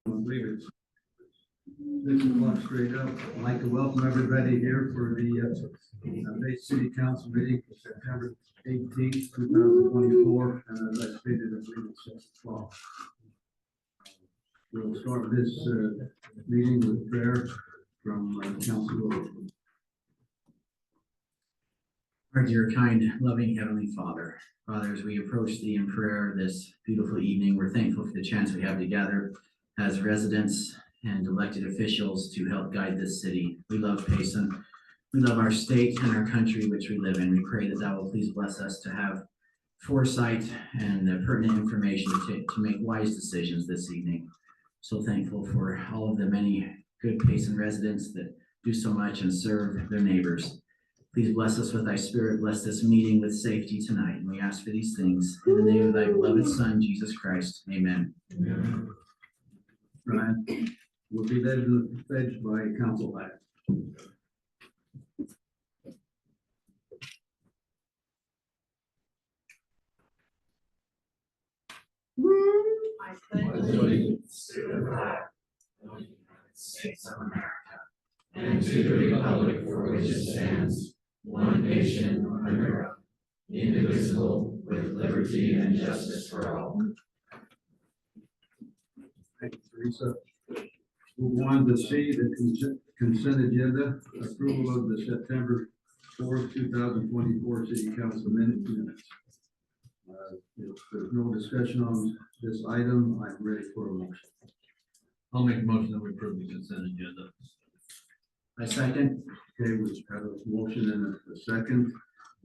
This is one straight up. I'd like to welcome everybody here for the Payson City Council meeting for September 18th, 2024. And as I stated, I believe it's 6 o'clock. We'll start this meeting with prayer from Council. Our dear, kind, loving Heavenly Father, Father, as we approach Thee in prayer this beautiful evening, we're thankful for the chance we have to gather as residents and elected officials to help guide this city. We love Payson. We love our state and our country which we live in. We pray that Thou will please bless us to have foresight and the pertinent information to make wise decisions this evening. So thankful for all of the many good Payson residents that do so much and serve their neighbors. Please bless us with Thy Spirit. Bless this meeting with safety tonight. And we ask for these things in the name of Thy beloved Son, Jesus Christ. Amen. Amen. Ryan will be led to the pledge by Council Hyatt. I pledge allegiance to the flag of the United States of America and to the republic for which it stands, one nation under God, indivisible, with liberty and justice for all. Thank you, Teresa. Move on to C, the consent agenda, approval of the September 4th, 2024 City Council minutes. If there's no discussion on this item, I'm ready for a motion. I'll make a motion that we approve the consent agenda. I second. Okay, we have a motion and a second.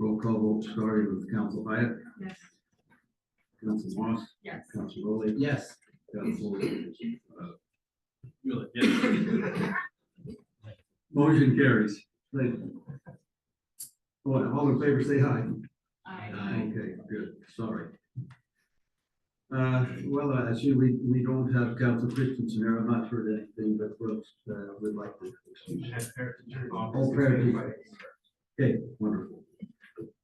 Roll call vote starting with Council Hyatt. Yes. Council Moss. Yes. Council Rowley. Yes. Council. Really? Yeah. Motion carries. Thank you. All in favor, say aye. Aye. Okay, good, sorry. Well, I see we don't have Council Christensen here. I'm not heard anything, but Brooks would like to excuse. Oh, Heritage. Okay, wonderful.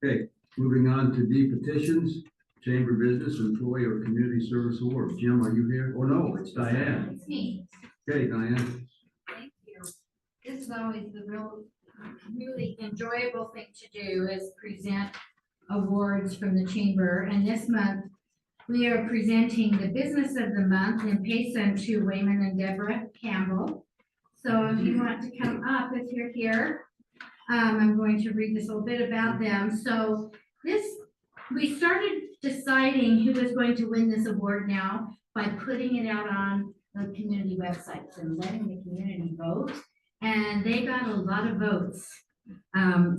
Okay, moving on to D petitions, Chamber Business, Employee or Community Service Awards. Jim, are you here? Oh, no, it's Diane. It's me. Okay, Diane. Thank you. This is always the really enjoyable thing to do is present awards from the chamber. And this month we are presenting the Business of the Month in Payson to Wayman and Deborah Campbell. So if you want to come up, if you're here, I'm going to read this a little bit about them. So we started deciding who was going to win this award now by putting it out on the community websites and letting the community vote. And they got a lot of votes.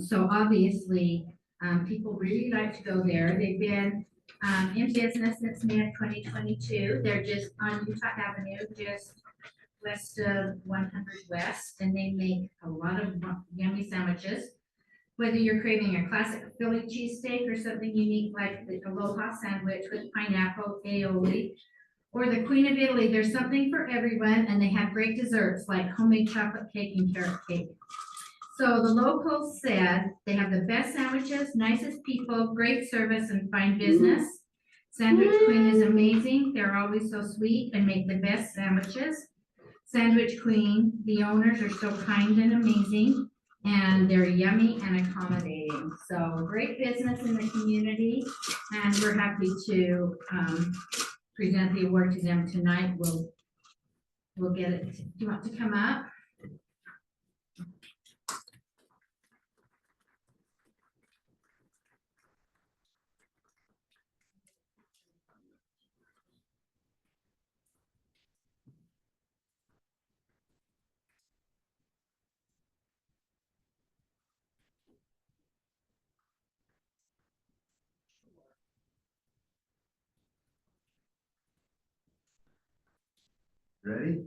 So obviously, people really like to go there. They've been in business since May of 2022. They're just on Utah Avenue, just west of 100 West, and they make a lot of yummy sandwiches. Whether you're craving a classic Philly cheesesteak or something unique like the Aloha sandwich with pineapple, aioli, or the Queen of Italy, there's something for everyone, and they have great desserts like homemade chocolate cake and carrot cake. So the locals said they have the best sandwiches, nicest people, great service, and fine business. Sandwich Queen is amazing. They're always so sweet and make the best sandwiches. Sandwich Queen, the owners are so kind and amazing, and they're yummy and accommodating. So great business in the community, and we're happy to present the award to them tonight. We'll get it. Do you want to come up? Ready?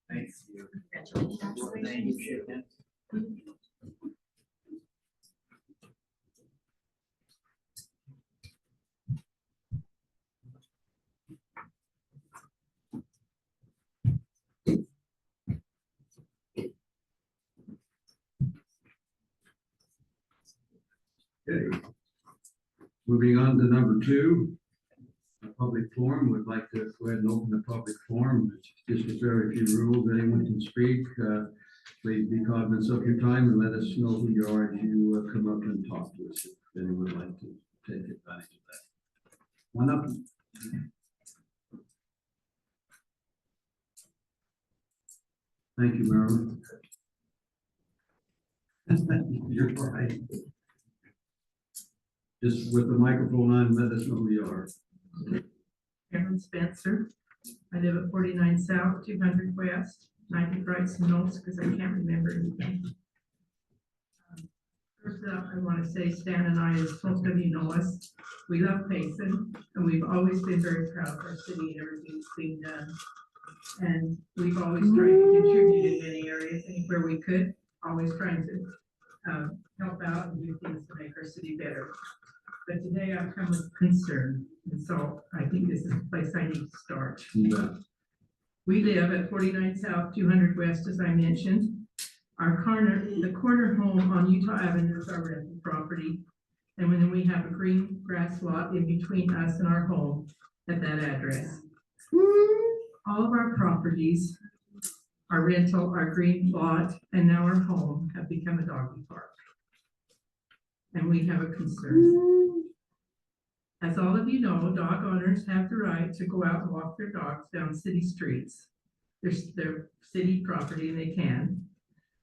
Thanks. Congratulations. Okay. Moving on to number 2, public forum. Would like to go ahead and open the public forum. It's just a very few rules. Anyone can speak. Please be cognizant of your time and let us know who you are as you come up and talk to us. If anyone would like to take advantage of that. One up. Thank you, Marilyn. You're right. Just with the microphone on, let us know who you are. Karen Spencer. I live at 49 South, 200 West. And I can write some notes because I can't remember anything. First up, I want to say Stan and I, as most of you know us, we love Payson, and we've always been very proud of our city and everything that's being done. And we've always tried to contribute in many areas, anywhere we could, always trying to help out and do things to make our city better. But today I've come with concern, and so I think this is the place I need to start. Yeah. We live at 49 South, 200 West, as I mentioned. The corner home on Utah Avenue is our rental property. And then we have a green grass lot in between us and our home at that address. All of our properties, our rental, our green lot, and now our home have become a doggy park. And we have a concern. As all of you know, dog owners have the right to go out and walk their dogs down city streets. Their city property, and they can.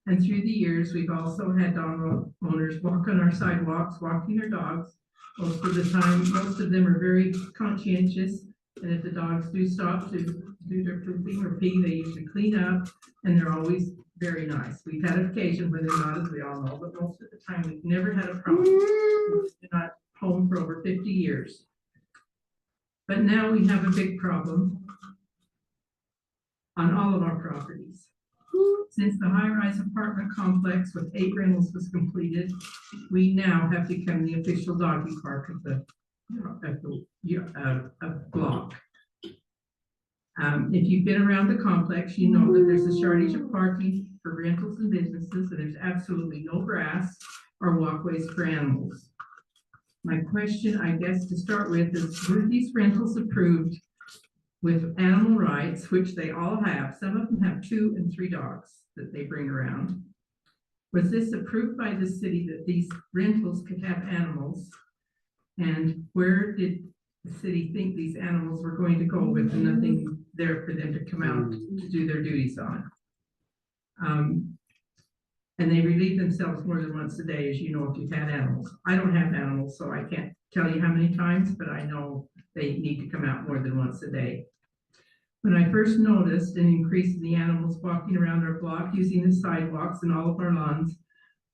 And through the years, we've also had dog owners walk on our sidewalks, walking their dogs. Most of the time, most of them are very conscientious. And if the dogs do stop to do their pooping or pee, they usually clean up, and they're always very nice. We've had occasion when they're not, as we all know, but most of the time, we've never had a problem. They're not home for over 50 years. But now we have a big problem on all of our properties. Since the high-rise apartment complex with 8 rentals was completed, we now have become the official doggy park of the block. If you've been around the complex, you know that there's a shortage of parking for rentals and businesses, and there's absolutely no grass or walkways for animals. My question, I guess, to start with is, were these rentals approved with animal rights, which they all have? Some of them have 2 and 3 dogs that they bring around. Was this approved by the city that these rentals could have animals? And where did the city think these animals were going to go with nothing there for them to come out to do their duties on? And they relieve themselves more than once a day, as you know, if you've had animals. I don't have animals, so I can't tell you how many times, but I know they need to come out more than once a day. When I first noticed an increase in the animals walking around our block using the sidewalks and all of our lawns,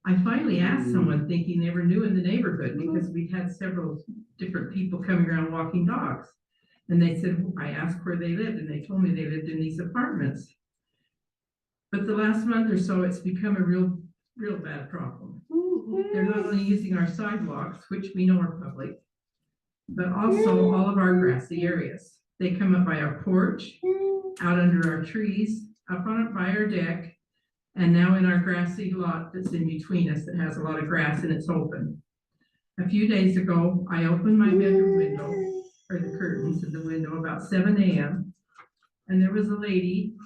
I finally asked someone, thinking they were new in the neighborhood, because we'd had several different people coming around walking dogs. And they said, I asked where they lived, and they told me they lived in these apartments. But the last month or so, it's become a real bad problem. They're not only using our sidewalks, which we know are public, but also all of our grassy areas. They come up by our porch, out under our trees, up on it by our deck, and now in our grassy lot that's in between us that has a lot of grass and it's open. A few days ago, I opened my bedroom window, or the curtains in the window, about 7 a.m. And there was a lady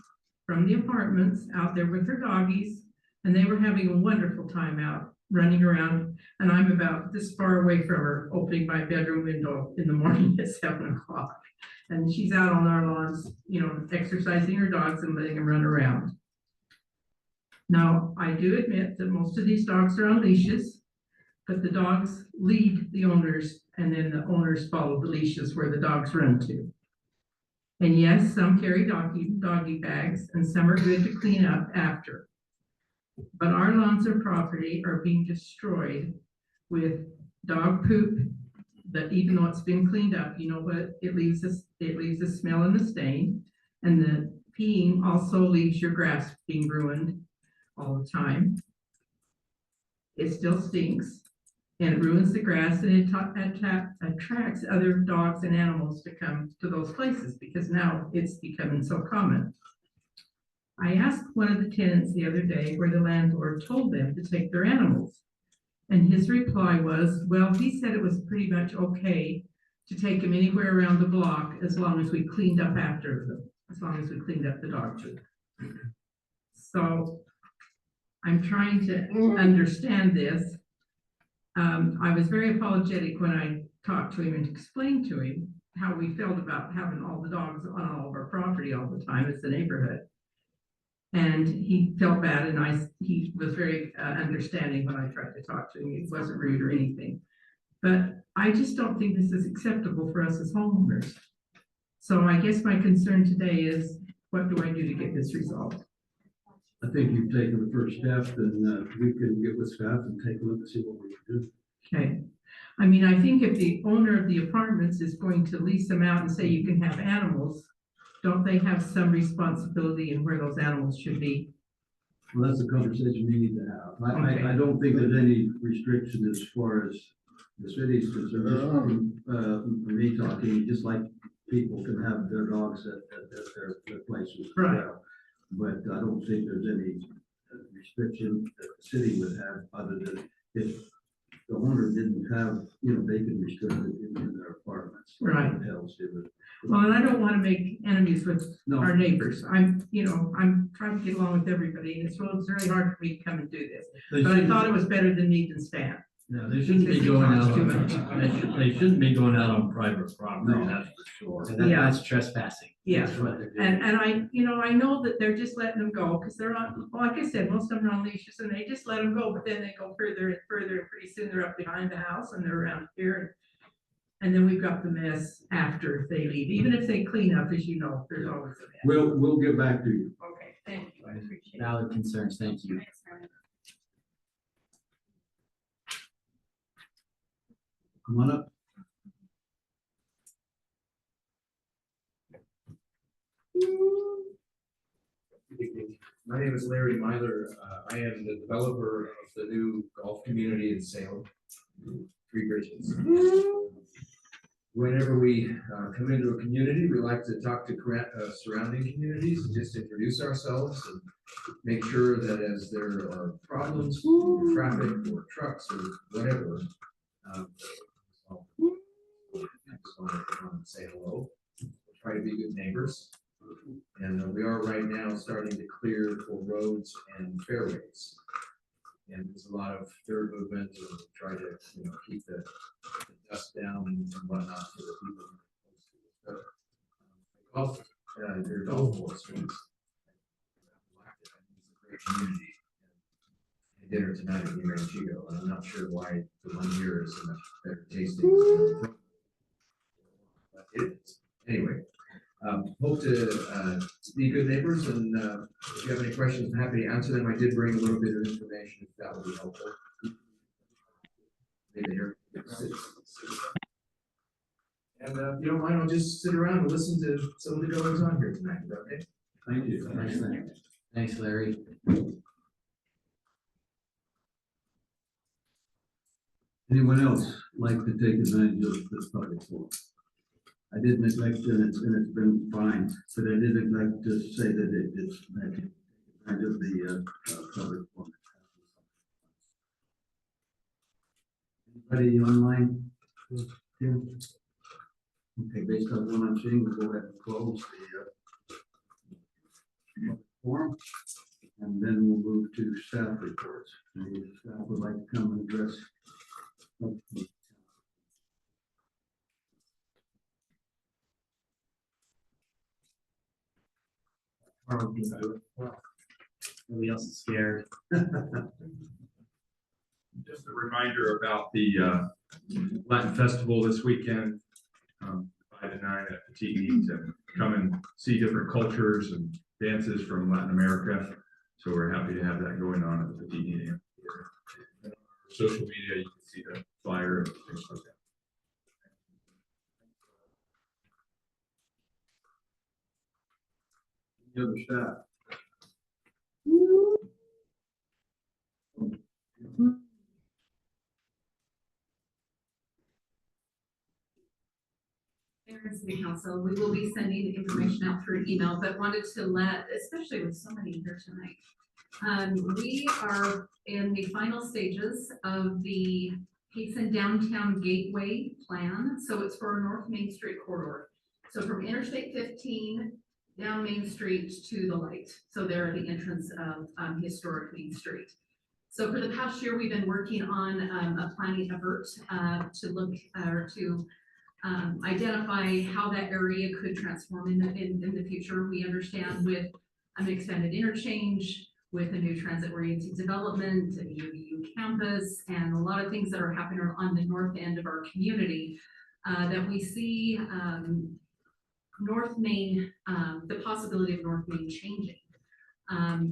from the apartments out there with her doggies, and they were having a wonderful time out running around. And I'm about this far away from her, opening my bedroom window in the morning at 7 o'clock. And she's out on our lawns, you know, exercising her dogs and letting them run around. Now, I do admit that most of these dogs are on leashes, but the dogs lead the owners, and then the owners follow the leashes where the dogs run to. And yes, some carry doggy bags, and some are good to clean up after. But our lawns and property are being destroyed with dog poop that, even though it's been cleaned up, you know what, it leaves a smell and a stain. And the peeing also leaves your grass being ruined all the time. It still stinks, and it ruins the grass, and it attracts other dogs and animals to come to those places, because now it's becoming so common. I asked one of the tenants the other day where the landlord told them to take their animals. And his reply was, well, he said it was pretty much okay to take them anywhere around the block as long as we cleaned up after them, as long as we cleaned up the dog food. So I'm trying to understand this. I was very apologetic when I talked to him and explained to him how we felt about having all the dogs on all of our property all the time. It's the neighborhood. And he felt bad, and he was very understanding when I tried to talk to him. He wasn't rude or anything. But I just don't think this is acceptable for us as homeowners. So I guess my concern today is, what do I do to get this resolved? I think you've taken the first step, and we can get with staff and take a look and see what we can do. Okay. I mean, I think if the owner of the apartments is going to lease them out and say you can have animals, don't they have some responsibility in where those animals should be? Well, that's a conversation we need to have. Okay. I don't think there's any restriction as far as the city's concerned. Just from me talking, just like people can have their dogs at their places. as Right. well. But I don't think there's any restriction that the city would have, other than if the owner didn't have, they could restrict it in their apartments. Right. Hotels do it. Well, and I don't want to make enemies with No. our neighbors. I'm trying to get along with everybody, and it's very hard for me to come and do this. They But I shouldn't- thought it was better than me than Stan. No, they shouldn't be Because he going out, talks too much. they shouldn't be going out on private property, No. that's for sure. So Yeah. that's trespassing. Yeah. That's what they're doing. And I know that they're just letting them go, because they're on, like I said, most of them are on leashes, and they just let them go, but then they go further and further, and pretty soon they're up behind the house and they're around here. And then we've got the mess after they leave. Even if they clean up, as you know, there's always a mess. We'll get back to you. Okay, thank you, I appreciate it. Valid concerns, thank you. Thanks, Brian. Come on up. My name is Larry Myler. I am the developer of the new golf community in Salem, Three Bridges. Whenever we come into a community, we like to talk to surrounding communities and just introduce ourselves and make sure that as there are problems, traffic or trucks or whatever, I just want to come and say hello, try to be good neighbors. And we are right now starting to clear for roads and fairways. And there's a lot of dirt movement to try to, keep the dust down and whatnot for the people. Golf, their golf course. It's a great community. And dinner tonight at New Ranchito, and I'm not sure why the one here is so much better tasting. But it is. Anyway. Hope to be good neighbors, and if you have any questions, I'm happy to answer them. I did bring a little bit of information, if that would be helpful. Maybe here. And if you don't mind, I'll just sit around and listen to some of the goings on here tonight. Is that okay? Thank you. Excellent. Thanks, Larry. Anyone else like to take advantage of this public forum? I did neglect, and it's been fine, but I did neglect to say that it's kind of the public forum. Anybody online? Yeah. Okay, based on what I'm seeing, we'll go ahead and close the forum, and then we'll move to staff reports. Any staff would like to come and address. Nobody else is scared. Just a reminder about the Latin Festival this weekend, 5 to 9 at the TE, to come and see different cultures and dances from Latin America. So we're happy to have that going on at the TE. And on our social media, you can see the flyer and things like that. The other staff. Mayor and City Council, we will be sending information out through email, but wanted to let, especially with so many here tonight. We are in the final stages of the Payson Downtown Gateway Plan. So it's for a North Main Street corridor. So from Interstate 15 down Main Street to the light. So they're at the entrance of historic Main Street. So for the past year, we've been working on a planning effort to look or to identify how that area could transform in the future. We understand with an expanded interchange, with a new transit-oriented development, a UVU campus, and a lot of things that are happening on the north end of our community, that we see North Main, the possibility of North Main changing.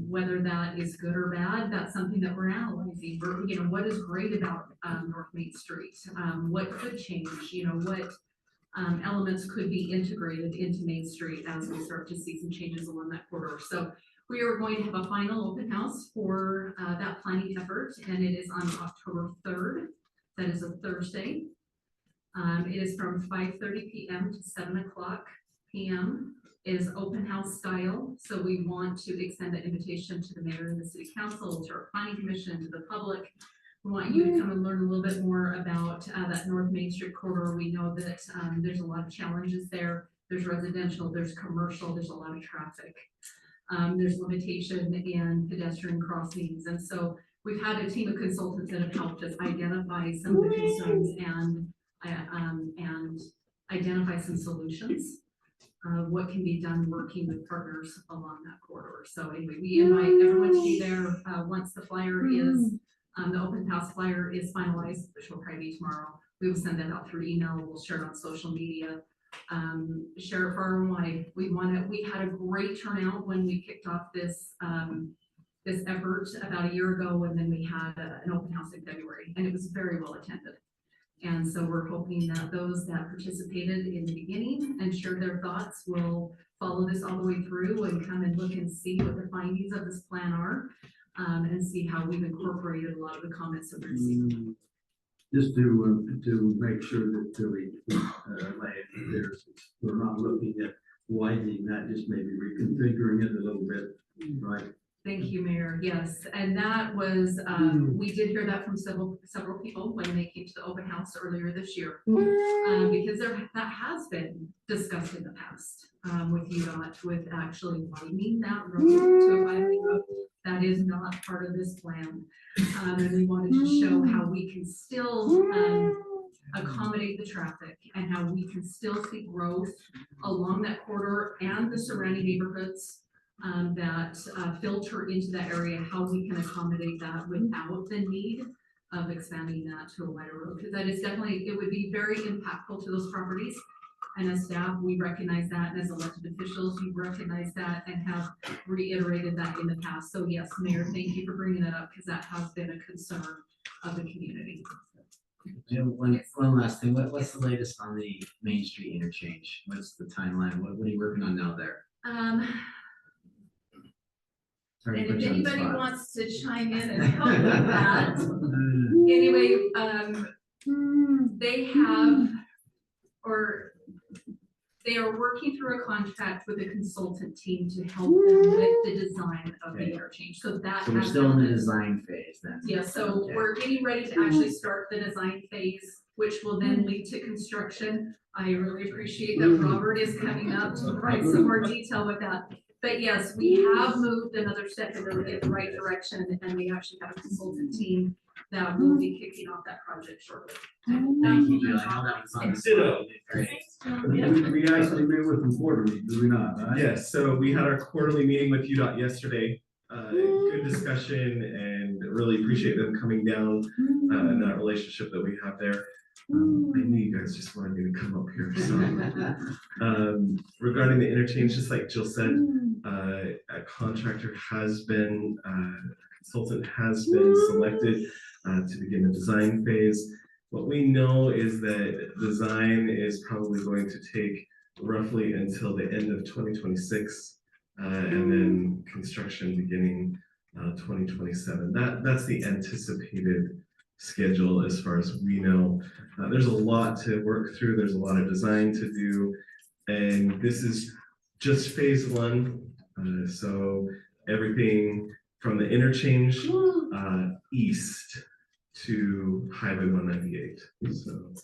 Whether that is good or bad, that's something that we're analyzing. What is great about North Main Street? What could change? What elements could be integrated into Main Street as we start to see some changes along that corridor. So we are going to have a final open house for that planning effort, and it is on October 3rd. That is a Thursday. It is from 5:30 p.m. to 7 o'clock p.m. It is open house style, so we want to extend the invitation to the mayor and the city council, to our planning commission, to the public. We want you to come and learn a little bit more about that North Main Street corridor. We know that there's a lot of challenges there. There's residential, there's commercial, there's a lot of traffic. There's limitation in pedestrian crossings. And so we've had a team of consultants that have helped us identify some of the concerns and identify some solutions. What can be done working with partners along that corridor. So anyway, we invite everyone to be there once the flyer is, the open house flyer is finalized, which will probably be tomorrow. We will send that out through email. We'll share it on social media, share it far and wide. We had a great turnout when we kicked off this effort about a year ago, and then we had an open house in February, and it was very well attended. And so we're hoping that those that participated in the beginning and shared their thoughts will follow this all the way through and come and look and see what the findings of this plan are, and see how we've incorporated a lot of the comments that we're receiving. Just to make sure that we're not looking at widening that, just maybe reconfiguring it a little bit, right? Thank you, Mayor. Yes, and that was, we did hear that from several people when they came to the open house earlier this year. Because that has been discussed in the past with UDOT, with actually widening that road to a 5-lane road. That is not part of this plan. And we wanted to show how we can still accommodate the traffic and how we can still see growth along that corridor and the surrounding neighborhoods that filter into that area, how we can accommodate that without the need of expanding that to a wider road. Because that is definitely, it would be very impactful to those properties. And as staff, we recognize that, and as elected officials, you recognize that and have reiterated that in the past. So yes, Mayor, thank you for bringing that up, because that has been a concern of the community. One last thing, what's the latest on the Main Street interchange? What's the timeline? What are you working on now there? Sorry to And put if you on the anybody spot. wants to chime in and help with that, anyway, they have, or they are working through a contract with a consultant team to help them with the design of the interchange. So that. So we're has still in the been- design phase then? Yeah, so Okay. we're getting ready to actually start the design phase, which will then lead to construction. I really appreciate that Robert is coming up to provide some more detail with that. But yes, we have moved another step in the right direction, and we actually have a consultant team that will be kicking off that project shortly. Thank you, Jill. I know that was on the spot. Great. We actually met with them quarterly, do we not? Right? Yes, so we had our quarterly meeting with UDOT yesterday. Good discussion, and really appreciate them coming down and that relationship that we have there. I knew you guys just wanted me to come up here. So regarding the interchange, just like Jill said, a contractor has been, a consultant has been selected to begin the design phase. What we know is that design is probably going to take roughly until the end of 2026, and then construction beginning 2027. That's the anticipated schedule as far as we know. There's a lot to work through. There's a lot of design to do, and this is just phase one. So everything from the interchange east to Highway 198. So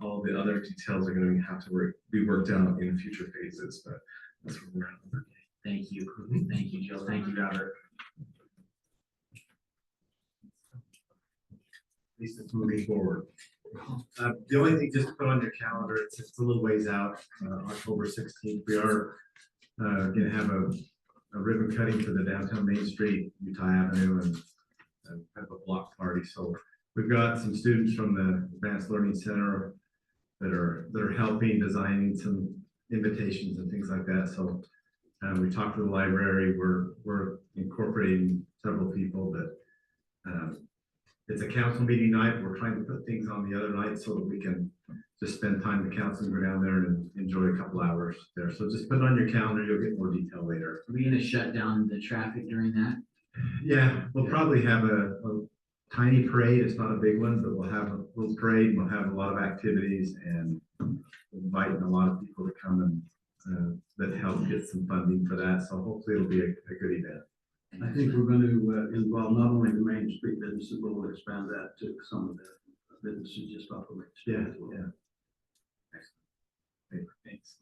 all the other details are going to have to be worked out in future phases, but that's where we're at. Thank you. Thank you, Jill. Thank you, Robert. At least it's moving forward. The only thing just to put on your calendar, it's a little ways out, October 16th, we are gonna have a ribbon cutting for the downtown Main Street, Utah Avenue, and have a block party. So we've got some students from the Advanced Learning Center that are helping designing some invitations and things like that. So we talked to the library, we're incorporating several people, but it's a council meeting night. We're trying to put things on the other night so that we can just spend time with council and go down there and enjoy a couple hours there. So just put it on your calendar. You'll get more detail later. Are we gonna shut down the traffic during that? Yeah, we'll probably have a tiny parade. It's not a big one, but we'll have a little parade. And we'll have a lot of activities and inviting a lot of people to come and that help get some funding for that. So hopefully it'll be a good event. I think we're going to involve not only the Main Street businesses, but we'll expand that to some of the businesses just off of Main Street. Yeah, as well. yeah. Thanks.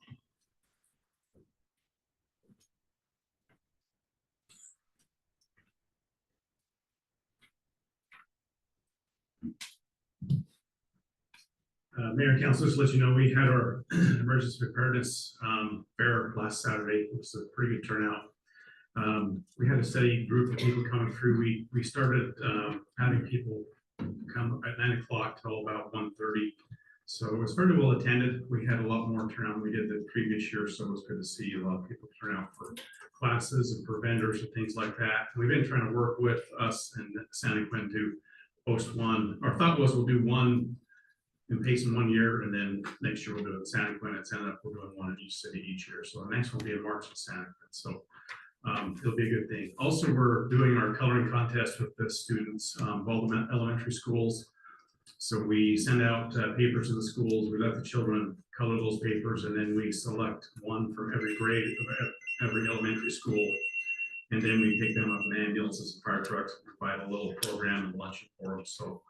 Mayor and Council, just to let you know, we had our emergency preparedness fair last Saturday. It was a pretty good turnout. We had a steady group of people coming through. We started having people come at 9 o'clock till about 1:30. So it was fairly well attended. We had a lot more turnout than we did the previous year, so it was good to see a lot of people turn out for classes and for vendors and things like that. We've been trying to work with us and San Quinn to host one. Our thought was we'll do one in Payson one year, and then next year we'll do it in San Quinn. It's ended up we're doing one in each city each year. So the next one will be in March in San Quinn. So it'll be a good thing. Also, we're doing our coloring contest with the students, all the elementary schools. So we send out papers to the schools. We let the children color those papers, and then we select one from every grade of every elementary school. And then we pick them up in ambulances and fire trucks and provide a little program and lunch for them. So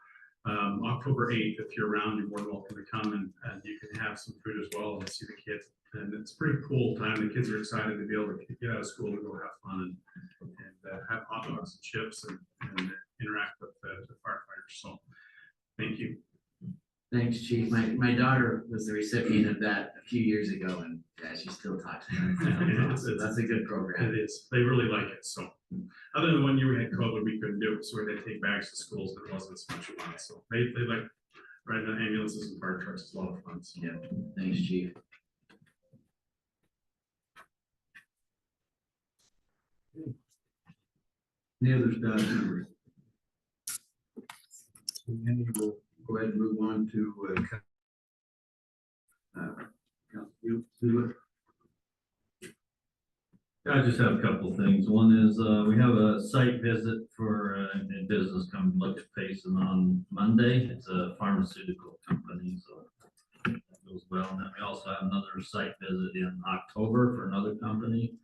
October 8th, if you're around, you're more than welcome to come and you can have some food as well and see the kids. And it's a pretty cool time. The kids are excited to be able to get out of school and go have fun and have hot dogs and chips and interact with the firefighters. So thank you. Thanks, Chief. My daughter was the recipient of that a few years ago, and yeah, she still talks about it. So that's a good program. It is. They really like it. So other than 1 year we had COVID, we couldn't do it. So we had to take bags to schools. There wasn't as much fun. So they like riding on ambulances and fire trucks. It's a lot of fun. So. Yeah. Thanks, Chief. Any other staff members? Andy, we'll go ahead and move on to you do it. I just have a couple of things. One is, we have a site visit for a business come look at Payson on Monday. It's a pharmaceutical company, so that goes well. And then we also have another site visit in October for another company.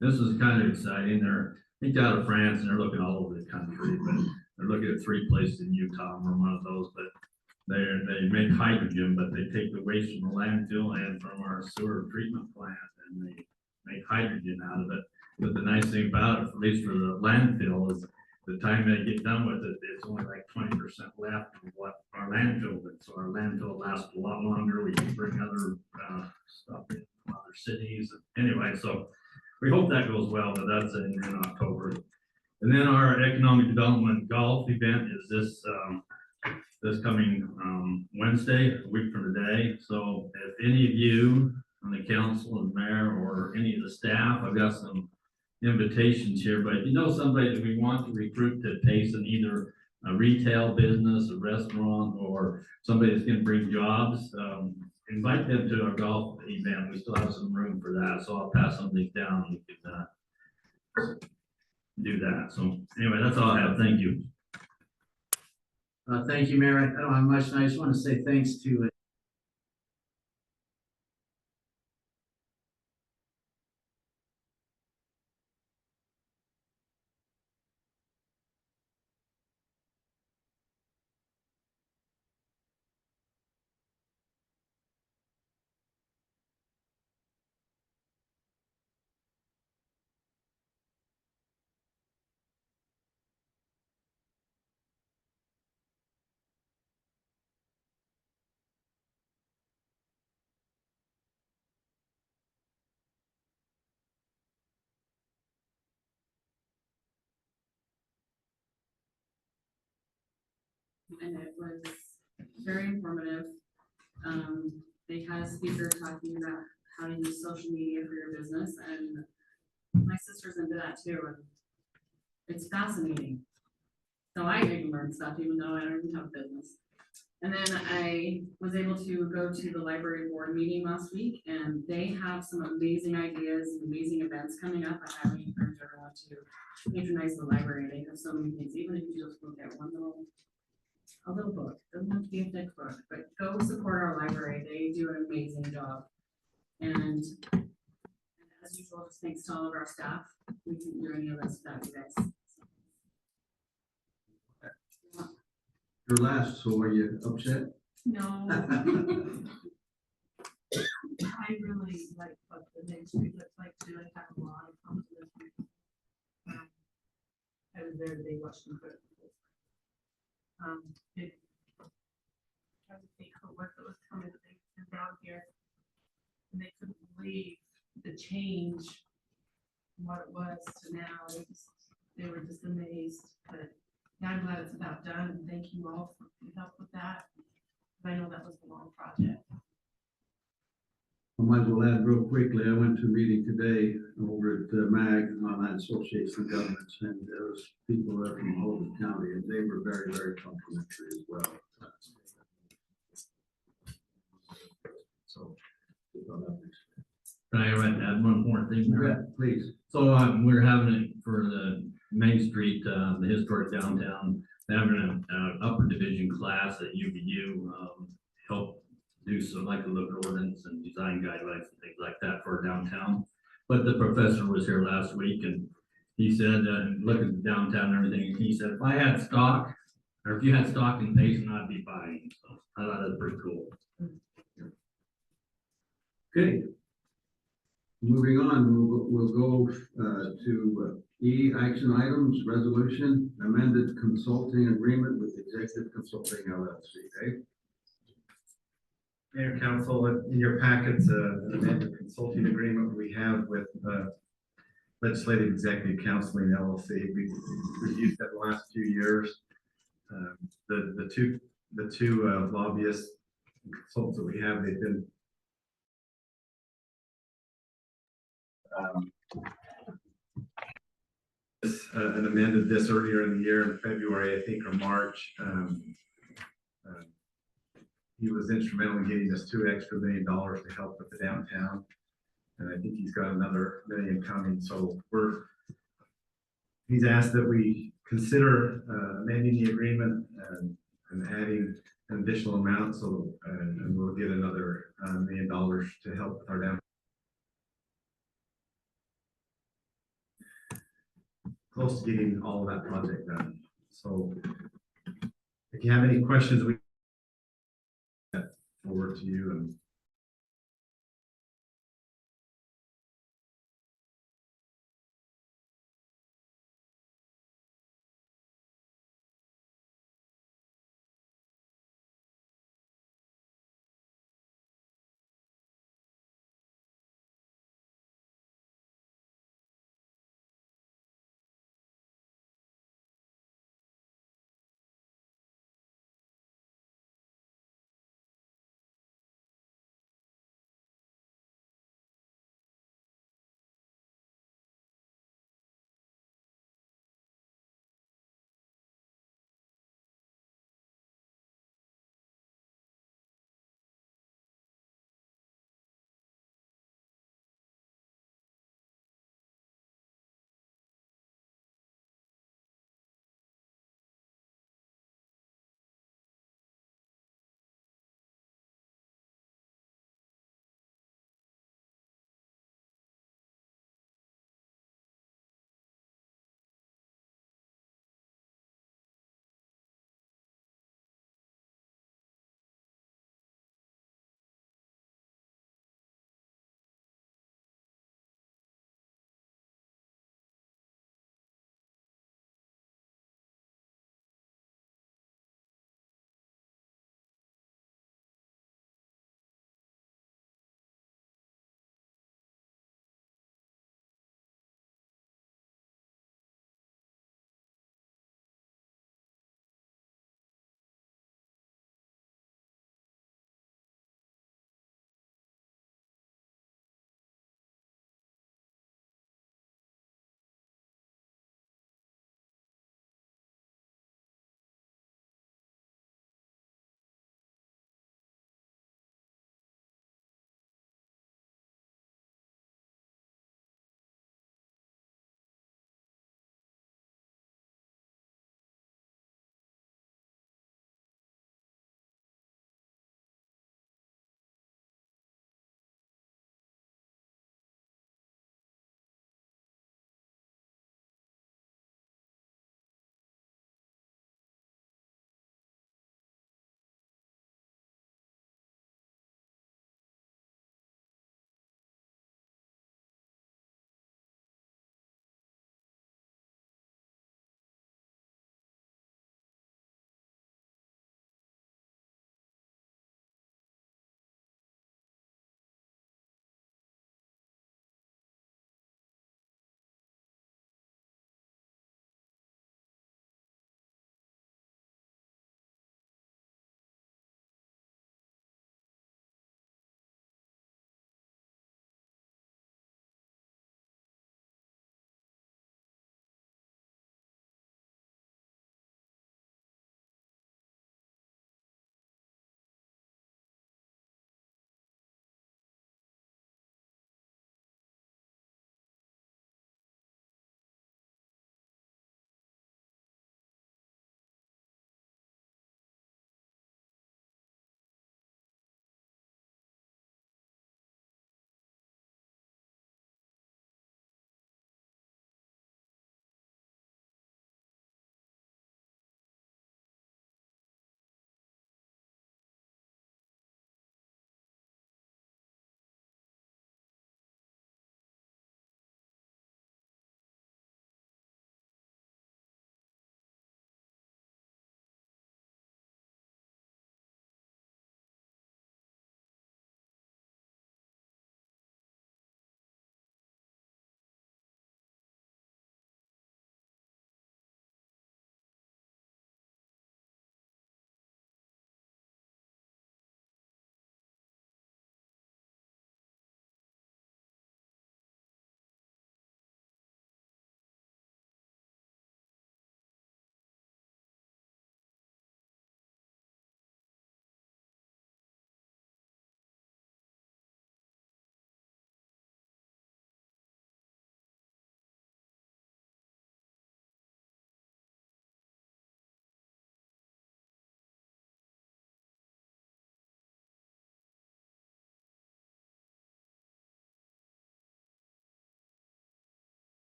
This is kind of exciting. They're, I think, out of France, and they're looking all over the country, but they're looking at 3 places in Utah. And we're one of those, but they make hydrogen, but they take the waste from the landfill and from our sewer treatment plant, and they make hydrogen out of it. But the nice thing about it, at least for the landfill, is the time they get done with it, it's only like 20% left of what our landfill did. So our landfill lasts a lot longer. We can bring other stuff in from other cities. Anyway, so we hope that goes well, but that's in October. And then our economic development golf event is this coming Wednesday, a week from today. So if any of you on the council and mayor or any of the staff, I've got some invitations here, but if you know somebody that we want to recruit to Payson, either a retail business, a restaurant, or somebody that's gonna bring jobs, invite them to our golf event. We still have some room for that, so I'll pass some of these down. You can do that. So anyway, that's all I have. Thank you. Thank you, Mayor. I don't have much, and I just want to say thanks to and it was very informative. They had a speaker talking about how to use social media for your business, and my sister's into that too, and it's fascinating. So I can learn stuff even though I don't even have a business. And then I was able to go to the library board meeting last week, and they have some amazing ideas and amazing events coming up. I highly encourage everyone to patronize the library. They have so many things, even if you just look at a little book, doesn't have to be a thick book, but go support our library. They do an amazing job. And as usual, just thanks to all of our staff. We couldn't do any of this without you guys. Your last, so are you upset? No. I really like what the Main Street looks like too. I have a lot of confidence. I was there the day watching the it I was think of what that was coming, they came down here and they couldn't believe the change from what it was to now. They were just amazed, but now I'm glad it's about done, and thank you all for your help with that. I know that was a long project. I might as well add real quickly, I went to a meeting today over at MAG, Online Association of Governments, and there was people there from all over the county, and they were very, very complimentary as well. So. Can I add one more thing there? Yeah, please. So, we're having it for the Main Street, the historic downtown, they're having an upper division class at UVU, help do some like a local ordinance and design guidelines and things like that for downtown. But the professor was here last week and he said, look at the downtown and everything, and he said, if I had stock, or if you had stock in Payson, I'd be buying, so I thought that was pretty cool. Okay. Moving on, we'll go to E, action items, resolution, amended consulting agreement with Executive Consulting LLC, okay? Mayor, Council, in your packets, an amended consulting agreement we have with Legislative Executive Counseling LLC. We've used that the last few years. The two lobbyists and consultants that we have, they've been and amended this earlier in the year in February, I think, or March. He was instrumental in getting us $2 extra million to help with the downtown. And I think he's got another $1 million coming. So he's asked that we consider amending the agreement and adding an additional amount. So, and we'll get another $1 million to help with our downtown. Close to getting all of that project done. So if you have any questions, we forward to you and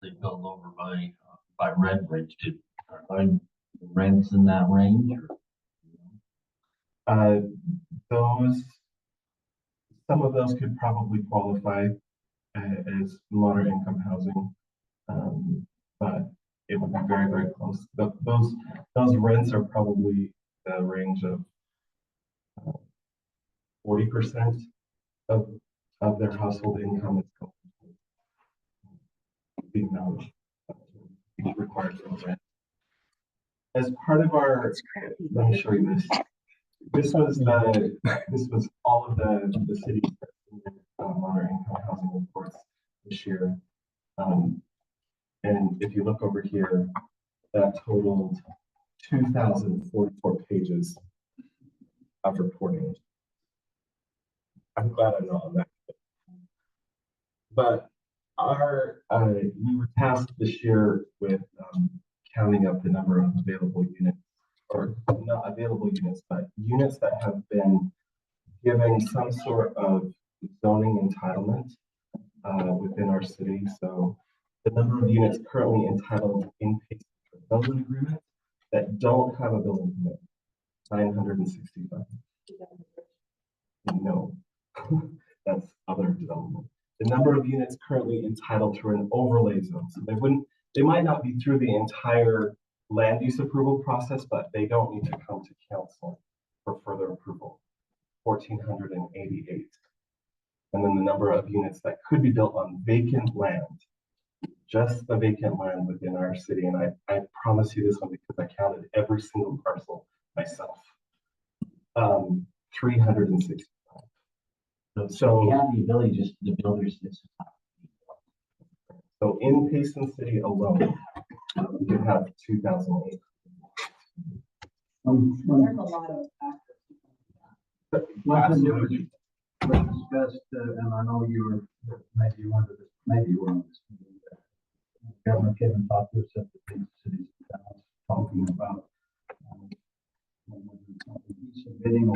they build over by Red Ridge, are rents in that range? Those, some of those could probably qualify as moderate income housing. But it would be very, very close. Those rents are probably the range of 40% of their household income is being managed, required for rent. As part of our, let me show you this. This was all of the city's moderate income housing reports this year. And if you look over here, that totaled 2,044 pages of reporting. I'm glad I'm not on that. But we were tasked this year with counting up the number of available units, or not available units, but units that have been given some sort of zoning entitlement within our city. So the number of units currently entitled in Payson for development agreement that don't have a building permit, 965. No, that's other development. The number of units currently entitled to an overlay zone. So they might not be through the entire land use approval process, but they don't need to come to council for further approval. 1,488. And then the number of units that could be built on vacant land, just the vacant land within our city. And I promise you this one because I counted every single parcel myself. 365. So we have the ability, just the builders. So in Payson City alone, we can have 2,008. There's a lot of factors. One thing that was discussed, and I know you were maybe you wanted this, maybe you were on this meeting, Governor Kevin talked to us at the big cities and towns, talking about when he's submitting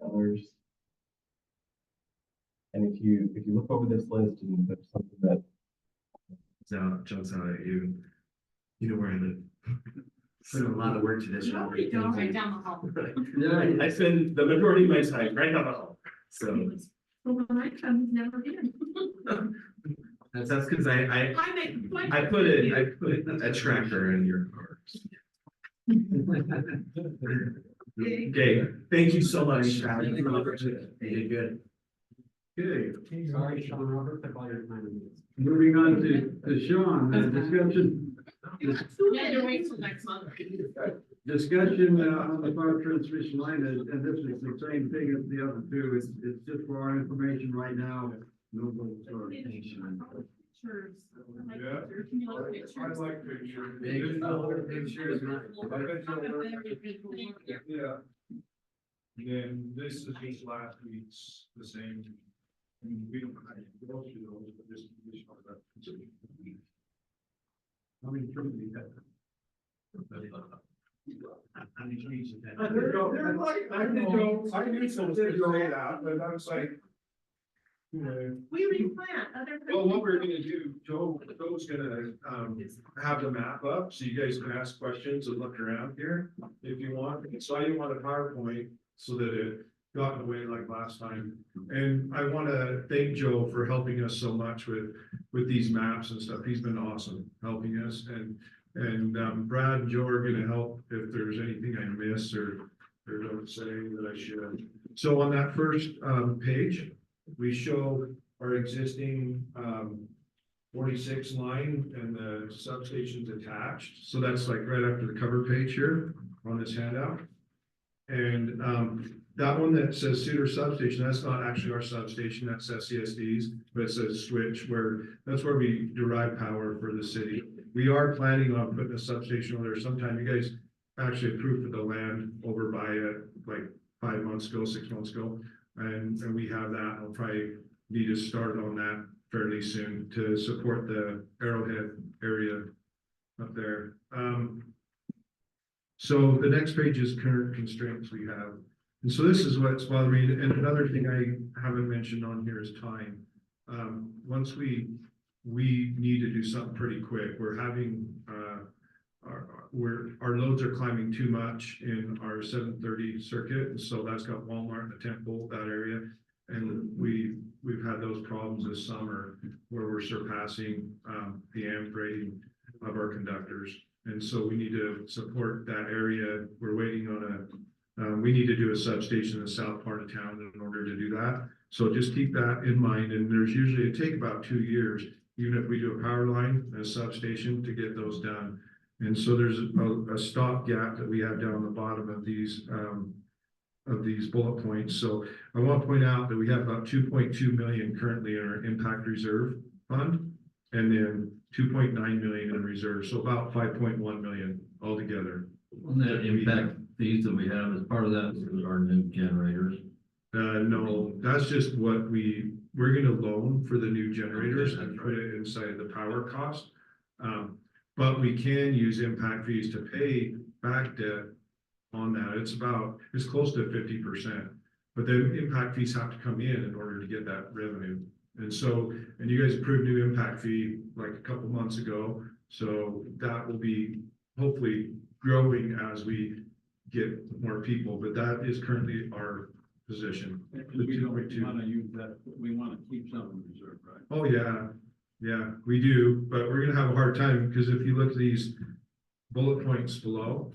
others. And if you look over this list and there's something that jumps out at you, you know where I live. Put a lot of work to this. No, Robert. we don't, right down the hall. Yeah, I spend the majority of my time right down the hall, so. Well, when I come, he's never here. That's because I I make. quite I a put few. a tracker in your car. Okay, thank you so much. You did good. okay. Sorry, Sean Robert, I call your time. Moving on to Sean, discussion. Yeah, you wait till next month. Discussion on the power transmission line, and this is the same thing as the other two, it's just for our information right now. No, sorry. Pictures. Like, Yeah. can you look at pictures? like pictures. Big, big shares, right? Yeah. Then this is just last week's, the same. And we don't have to go through those, but this is all about. How many trips do you have? I knew someone was gonna say that, but I was like. You know, We replant other. well, what we're gonna do, Joe's gonna, have the map up, so you guys can ask questions and look around here if you want. So I didn't want a PowerPoint so that it got away like last time. And I wanna thank Joe for helping us so much with these maps and stuff. He's been awesome helping us, and Brad and Joe are gonna help if there's anything I miss or don't say that I should. So on that first, page, we show our existing 46 line and the substations attached. So that's like right after the cover page here on this handout. And that one that says Cedar substation, that's not actually our substation, that's SCSD's, but it says switch, that's where we derive power for the city. We are planning on putting a substation over there sometime. You guys actually approved for the land over by it like 5 months ago, 6 months ago. And we have that. I'll probably need to start on that fairly soon to support the Arrowhead area up there. So the next page is current constraints we have. And so this is what's bothering me. And another thing I haven't mentioned on here is time. Once we need to do something pretty quick. We're having, our loads are climbing too much in our 730 circuit, and so that's got Walmart and the Temple, that area. And we've had those problems this summer where we're surpassing the amp rating of our conductors. And so we need to support that area. We're waiting on we need to do a substation in the south part of town in order to do that. So just keep that in mind. And there's usually, it take about 2 years, even if we do a power line and a substation, to get those done. And so there's a stop gap that we have down the bottom of these bullet points. So I want to point out that we have about 2.2 million currently in our impact reserve fund, and then 2.9 million in reserve. So about 5.1 million altogether. On that impact fees that we have, as part of that, is our new generators. No, that's just what we're gonna loan for the new generators and put it inside the power cost. But we can use impact fees to pay back debt on that. It's close to 50%. But then impact fees have to come in order to get that revenue. And so, and you guys approved new impact fee like a couple months ago. So that will be hopefully growing as we get more people, but that is currently our position. We don't want to use that, we want to keep some in reserve, right? Oh, yeah, we do, but we're gonna have a hard time, because if you look at these bullet points below,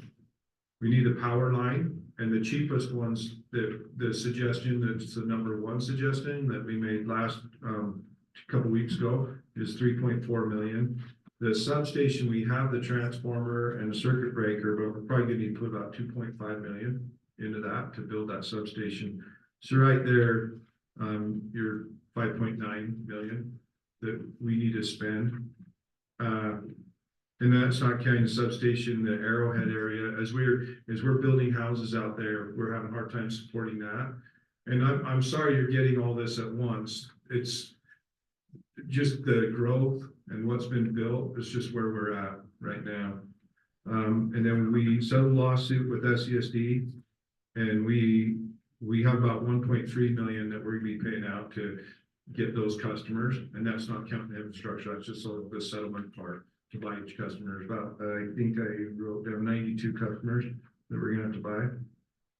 we need the power line, and the cheapest ones, the suggestion, that's the number one suggestion that we made last, couple weeks ago, is 3.4 million. The substation, we have the transformer and the circuit breaker, but we're probably gonna need to put about 2.5 million into that to build that substation. So right there, you're 5.9 million that we need to spend. And that's not counting the substation, the Arrowhead area. As we're building houses out there, we're having a hard time supporting that. And I'm sorry you're getting all this at once. It's just the growth and what's been built. It's just where we're at right now. And then we settled a lawsuit with SCSD, and we we have about 1.3 million that we're gonna be paying out to get those customers, and that's not counting the infrastructure, that's just the settlement part to buy each customer. About, I think I wrote down 92 customers that we're gonna have to buy.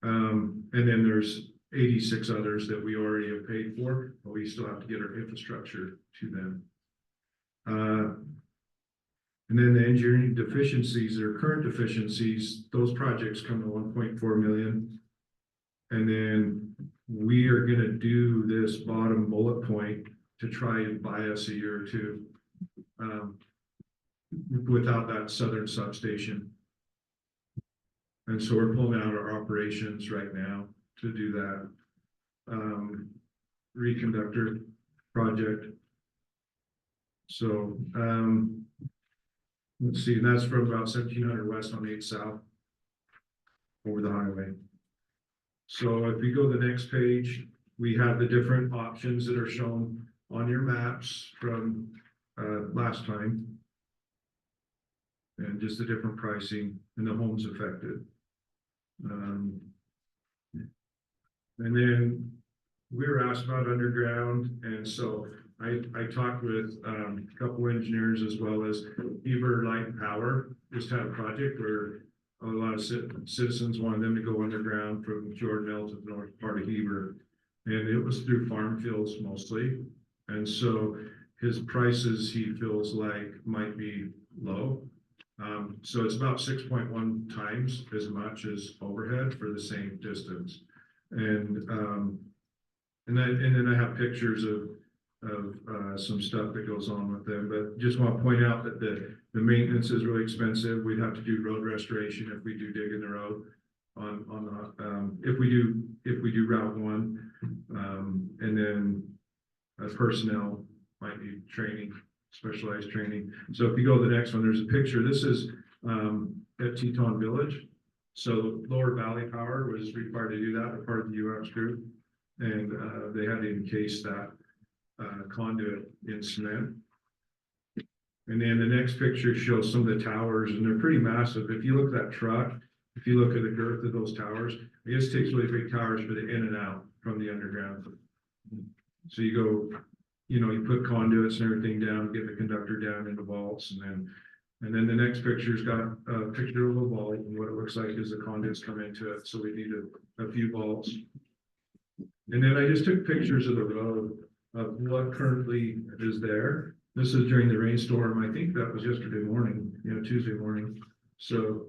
And then there's 86 others that we already have paid for, but we still have to get our infrastructure to them. And then the engineering deficiencies or current deficiencies, those projects come to 1.4 million. And then we are gonna do this bottom bullet point to try and buy us a year or two without that southern substation. And so we're pulling out our operations right now to do that reconductor project. So let's see, and that's from about 1700 west on 8 south over the highway. So if we go to the next page, we have the different options that are shown on your maps from last time. And just the different pricing and the homes affected. And then we were asked about underground, and so I talked with a couple engineers as well as Heber Light and Power. Just had a project where a lot of citizens wanted them to go underground from Jordan Mill to the north part of Heber, and it was through farm fields mostly. And so his prices, he feels like, might be low. So it's about 6.1 times as much as overhead for the same distance. And then I have pictures of some stuff that goes on with them, but just want to point out that the maintenance is really expensive. We'd have to do road restoration if we do dig in the road if we do Route 1, and then personnel might need training, specialized training. So if you go to the next one, there's a picture. This is at Teton Village. So Lower Valley Power was required to do that, a part of the UX group, and they had to encase that conduit in cement. And then the next picture shows some of the towers, and they're pretty massive. If you look at that truck, if you look at the girth of those towers, it just takes really big towers for the in and out from the underground. So you go, you put conduits and everything down, get the conductor down into vaults, and then the next picture's got a picture of a vault, and what it looks like is the conduits come into it. So we need a few vaults. And then I just took pictures of the road of what currently is there. This is during the rainstorm. I think that was yesterday morning, Tuesday morning. So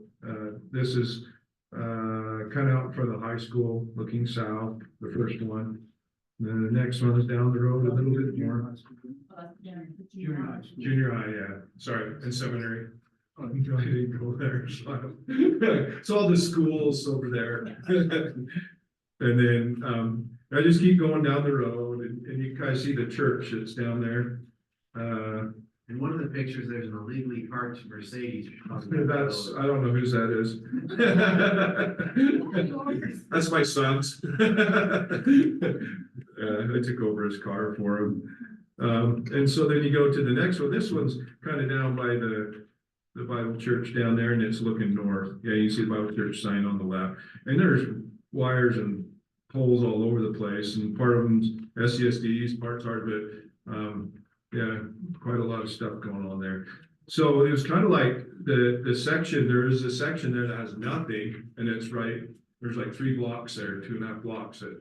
this is kind of out in front of the high school, looking south, the first one. And then the next one is down the road a little bit more. Junior high, yeah. Sorry, and seminary. I didn't go there. So it's all the schools over there. And then I just keep going down the road, and you guys see the church that's down there. In one of the pictures, there's an illegally parked Mercedes. That's, I don't know whose that is. That's my son's. I took over his car for him. And so then you go to the next one. This one's kind of down by the Bible church down there, and it's looking north. Yeah, you see the Bible church sign on the left. And there's wires and poles all over the place, and part of them's SCSDs, parts are, but yeah, quite a lot of stuff going on there. So it was kind of like the section, there is a section there that has nothing, and it's right, there's like 3 blocks there, 2.5 blocks that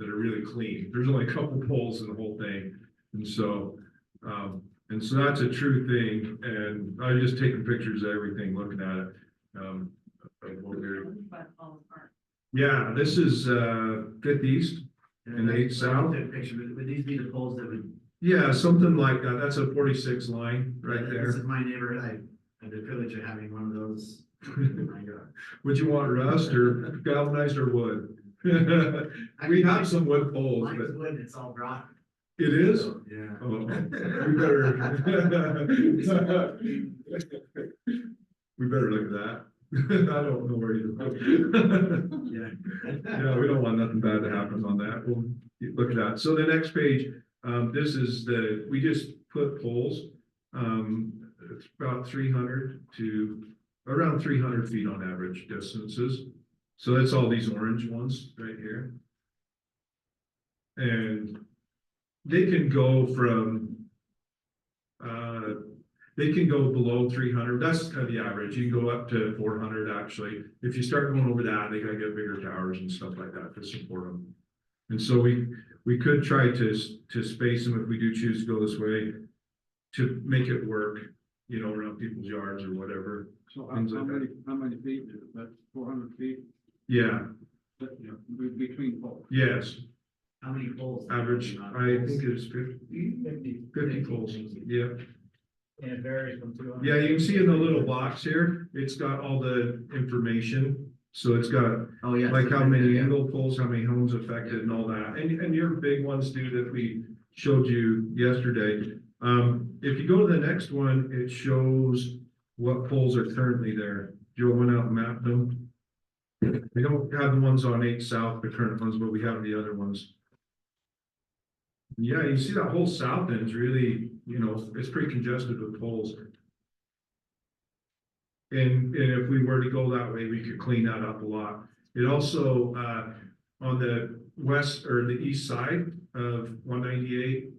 are really clean. There's only a couple poles in the whole thing. And so that's a true thing. And I was just taking pictures of everything, looking at it. Yeah, this is 5th East and 8th South. Picture, would these be the poles that would? Yeah, something like that. That's a 46 line right there. This is my neighborhood. I had the privilege of having one of those. Would you want rust or galvanized or wood? We have some wood poles, Mine's but wood, it's all rotten. it is? So, yeah. Oh, we better look at that. I don't know where you look. Yeah, we don't want nothing bad to happen on that. We'll look at that. So the next page, this is we just put poles. It's about 300 to around 300 feet on average distances. So that's all these orange ones right here. And they can go from, they can go below 300. That's kind of the average. You can go up to 400 actually. If you start going over that, they gotta get bigger towers and stuff like that to support them. And so we could try to space them if we do choose to go this way, to make it work, you know, around people's yards or whatever. So Things like that. how many feet is it? That's 400 feet, Yeah, but, you know, between poles. yes, How many poles? average, I think it's 50 poles, yeah. And it varies from 200. Yeah, you can see in the little box here, it's got all the information. So it's got Oh, yeah. like how many angle poles, how many homes affected and all that. And your big ones do that we showed you yesterday. If you go to the next one, it shows what poles are currently there. Joe went out and mapped them. We don't have the ones on 8 South, the current ones, but we have the other ones. Yeah, you see that whole south end is really, you know, it's pretty congested with poles. And if we were to go that way, we could clean that up a lot. It also, on the west or the east side of 198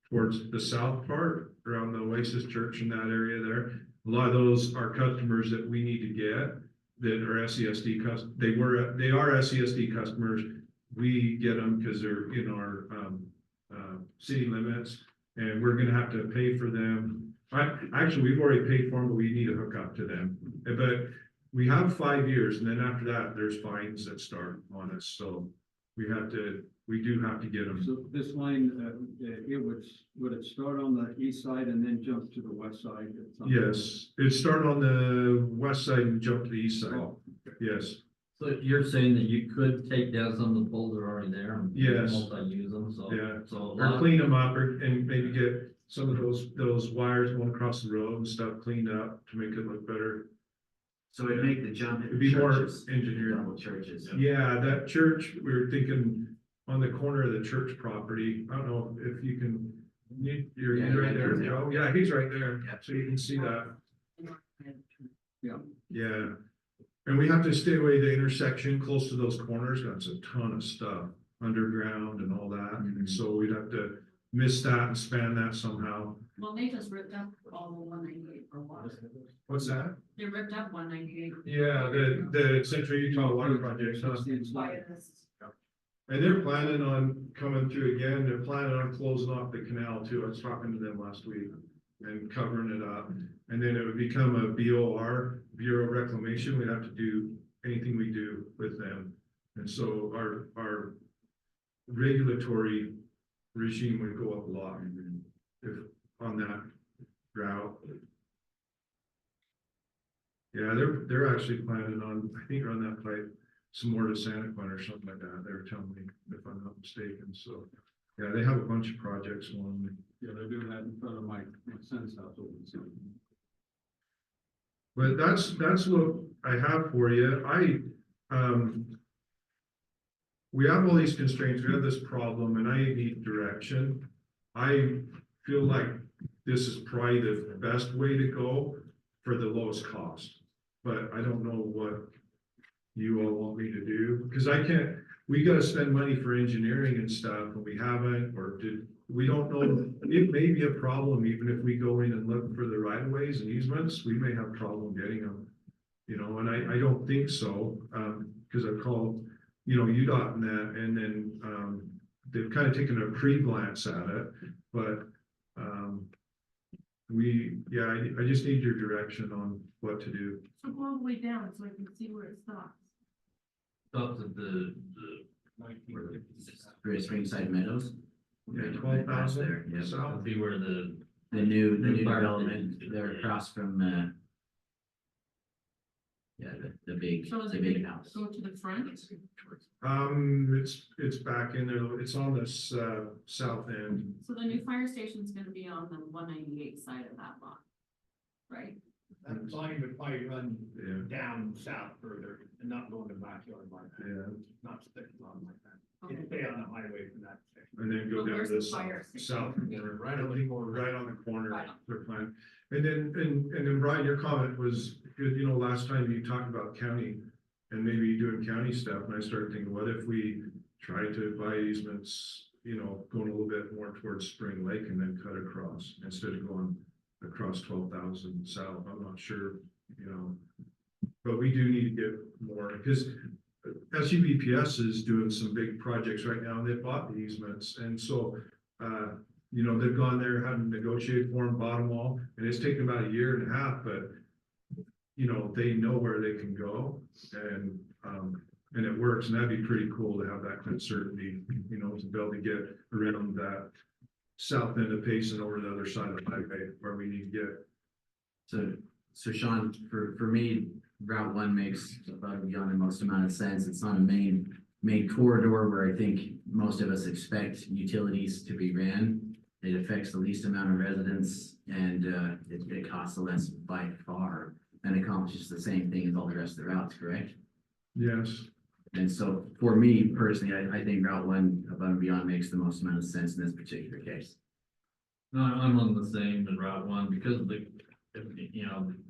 towards the south part, around the Oasis Church in that area there, a lot of those are customers that we need to get that are SESD they are SESD customers. We get them because they're in our city limits, and we're gonna have to pay for them. Actually, we've already paid for them, but we need to hook up to them. But we have 5 years, and then after that, there's fines that start on us, so we do have to get them. So this line, would it start on the east side and then jump to the west side? at some point? Yes, it started on the west side and jumped to the east side, Oh, yes. So you're saying that you could take down some of the poles that are already there and Yes. multi-use them, so. Yeah. So a Or lot, clean them up and maybe get some of those wires going across the road and stuff cleaned up to make it look better. So it'd make the jump. It'd be more churches, engineered. double churches. Yeah, that church, we were thinking on the corner of the church property. I don't know if you can, you're Yeah, right yeah, there, yeah. Joe. Yeah, he's right there. Yeah. So you can see that. Yeah. Yeah. And we have to stay away the intersection close to those corners. That's a ton of stuff underground and all that. And so we'd have to miss that and span that somehow. Well, they just ripped up all the 198 for water. What's that? They ripped up 198. Yeah, the Central Utah Water Project, huh? By this. And they're planning on coming through again. They're planning on closing off the canal too. I was talking to them last week and covering it up. And then it would become a BOR, Bureau of Reclamation. We'd have to do anything we do with them. And so our regulatory regime would go up a lot if on that route. Yeah, they're actually planning on, I think on that pipe, some more to Santa Clara or something like that. They were telling me, if I'm not mistaken. So, yeah, they have a bunch of projects along there. Yeah, they're doing that in front of my son's house over in San. But that's what I have for you. We have all these constraints, we have this problem, and I need direction. I feel like this is probably the best way to go for the lowest cost. But I don't know what you all want me to do, because we gotta spend money for engineering and stuff, and we haven't, we don't know. It may be a problem, even if we go in and look for the right of ways and easements, we may have a problem getting them. You know, and I don't think so, because I've called, UDOT and that, and then, they've kind of taken a pre-glance at it, but, I just need your direction on what to do. So go all the way down so I can see where it stops. stops at the. Great Springside Meadows. Yeah, Right 12,000 there, yeah. south. That'd be where the. The new New fire development, station. they're across from, the big So is it house. go to the front? It's back in there, it's on this, south end. So the new fire station's gonna be on the 198 side of that lot, right? That line would probably run Yeah, down south further and not go in the backyard like that, yeah, not stick along like that. Okay. It'd stay on the highway from that section. and then go But down where's to the the fire south station? corner. Right on the corner. Right on the corner, Right on. their plan. And then Brian, your comment was good, last time you talked about county and maybe doing county stuff, and I started thinking, what if we try to buy easements going a little bit more towards Spring Lake and then cut across instead of going across 12,000 south. I'm not sure, but we do need to get more because SUVPS is doing some big projects right now and they've bought the easements. And so, they've gone there, having negotiated for them, bought them all, and it's taken about a year and a half, but they know where they can go and it works. And that'd be pretty cool to have that kind of certainty, to be able to get around that south end of Payson over the other side of the highway where we need to get. So Sean, for me, Route 1 makes above and beyond the most amount of sense. It's not a main corridor where I think most of us expect utilities to be ran. It affects the least amount of residents and it costs the less by far and accomplishes the same thing as all the rest of the routes, correct? Yes. And so for me personally, I think Route 1 above and beyond makes the most amount of sense in this particular case. No, I'm on the same as Route 1 because of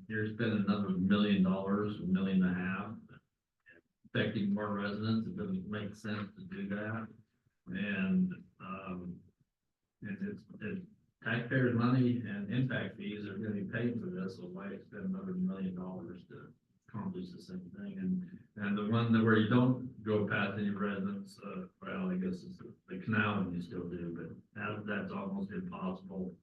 you're spending another $1 million, $1.5 million, affecting more residents. It doesn't make sense to do that. And it's taxpayers' money and impact fees are gonna be paid for this, so why spend another $1 million to accomplish the same thing? And the one where you don't go past any residents, well, I guess it's the canal you still do, but that's almost impossible.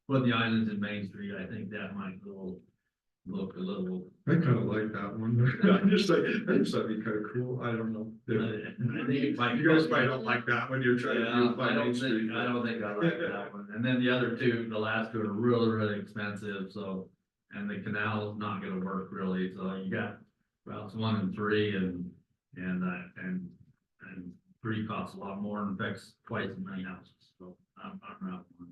But the islands in Main Street, I think that might look a little. I kind of like that one. I just like, that'd be kind of cool. I don't know. I think it might. You guys probably don't like that one. You're trying to Yeah, do Main Street. I don't think I like that one. And then the other two, the last two are really, really expensive, so, and the canal is not gonna work really, so you got routes 1 and 3 and 3 costs a lot more and affects twice as many houses, so I'm Route 1.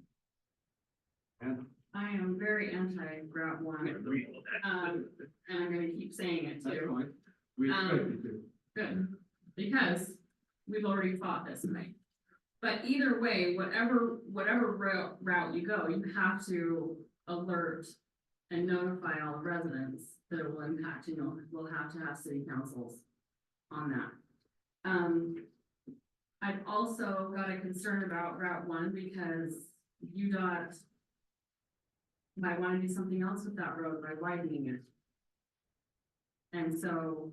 I am very anti-Route 1, and I'm gonna keep saying it too. We expect you to. Good, because we've already fought this night. But either way, whatever route you go, you have to alert and notify all residents that it will impact, we'll have to have city councils on that. I've also got a concern about Route 1 because UDOT might want to do something else with that road by widening it. And so.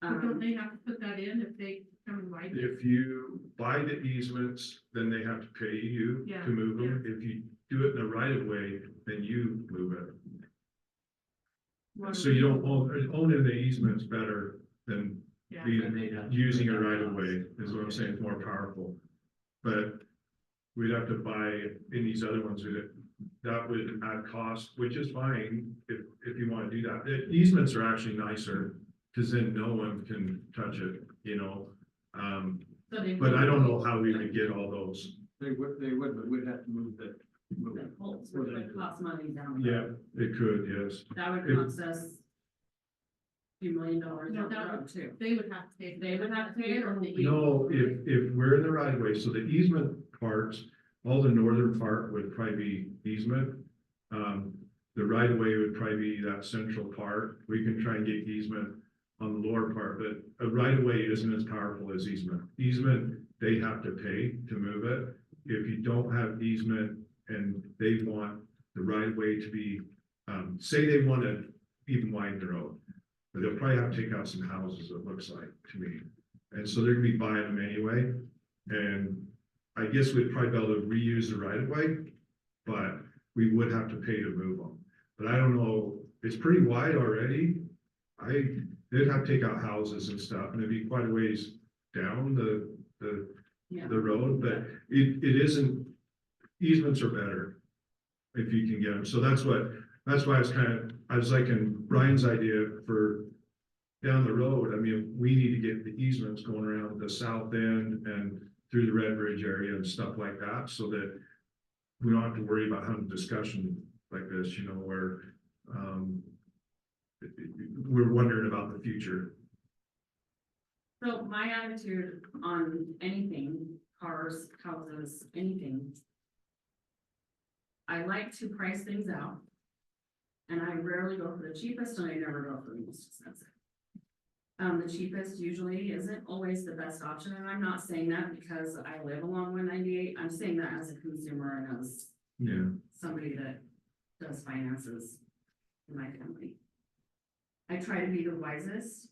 Don't they have to put that in if they come and widen it? If you buy the easements, then they have to pay you Yeah, to move them. If you do it in the right of way, then you move it. What So are you we- don't owning the easement's better than Yeah. using a right of way is what I'm saying. It's more powerful. But we'd have to buy in these other ones that would add cost, which is fine if you want to do that. The easements are actually nicer because then no one can touch it, So they but I don't know how we would get all those. They would, but we'd have to move the. The poles, which would cost money down the Yeah, road. it could, yes. That would cost us a few $1 million No, down the that road would- too. They would have to pay. They would have to pay it or the. No, if we're in the right of way, so the easement parts, all the northern part would probably be easement. The right of way would probably be that central part. We can try and get easement on the lower part, but a right of way isn't as powerful as easement. Easement, they have to pay to move it. If you don't have easement and they want the right of way to be, say they want to even widen the road, but they'll probably have to take out some houses, it looks like to me. And so they're gonna be buying them anyway. And I guess we'd probably be able to reuse the right of way, but we would have to pay to move them. But I don't know, it's pretty wide already. They'd have to take out houses and stuff, and it'd be quite a ways down the road, but it isn't, easements are better if you can get them. So that's why I was liking Brian's idea for down the road. I mean, we need to get the easements going around the south end and through the Red Bridge area and stuff like that, so that we don't have to worry about having a discussion like this, where we're wondering about the future. So my attitude on anything, cars, houses, anything. I like to price things out. And I rarely go for the cheapest and I never go for the most expensive. The cheapest usually isn't always the best option, and I'm not saying that because I live along 198. I'm saying that as a consumer and as Yeah, somebody that does finances in my family. I try to be the wisest.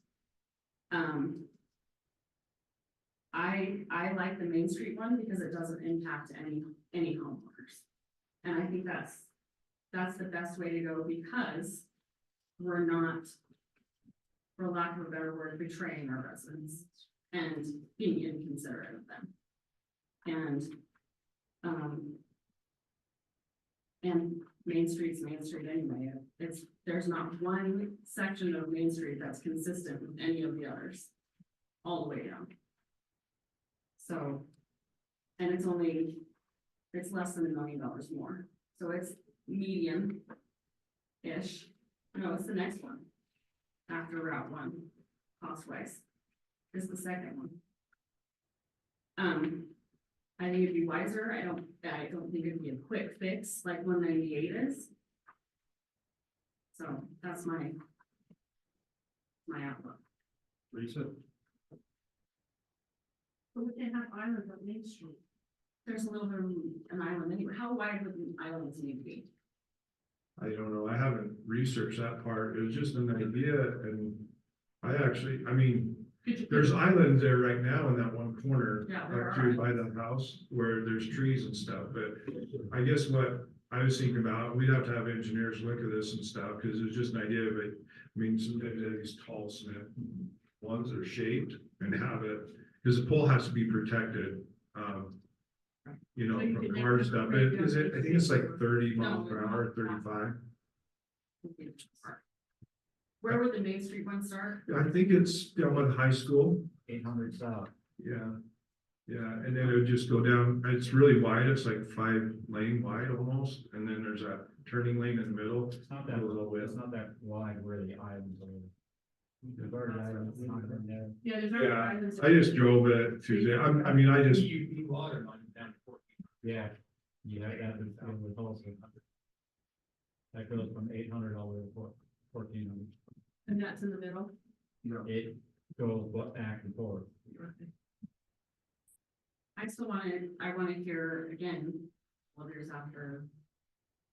I like the Main Street one because it doesn't impact any homeowners. And I think that's the best way to go because we're not, for lack of a better word, betraying our residents and being inconsiderate of them. And Main Street's Main Street anyway. There's not one section of Main Street that's consistent with any of the others, all the way down. So, and it's less than $1 million more. So it's medium-ish. No, it's the next one. After Route 1, cost-wise, is the second one. I think it'd be wiser. I don't think it'd be a quick fix like 198 is. So that's my outlook. Lisa? But we can't have islands on Main Street. There's a little bit of an island anyway. How wide would the islands need to be? I don't know, I haven't researched that part, it was just an idea, and I mean, there's islands there right now in that one corner. Yeah, there Up are. to by the house where there's trees and stuff, but I guess what I was thinking about, we'd have to have engineers look at this and stuff, cause it's just an idea, but I mean, sometimes they have these tall cement ones that are shaped and have it, cause the pole has to be protected. You know, So you from could car never stuff, break is it, I think it's like 30 No, miles per hour, 35. Where would the Main Street one start? I think it's down by the high school. 800 south. Yeah, and then it would just go down, it's really wide, it's like 5-lane wide almost, and then there's that turning lane in the middle. It's not Goes all the way up. it's not that wide where the islands are. There's already islands not in there. Yeah, there's already Yeah, islands. I just drove it Tuesday, I mean, I just, water line down to 14. Yeah, that was also. That goes from 800 all the way to 1400. And that's in the middle. It goes back and forth. I wanna hear again, years after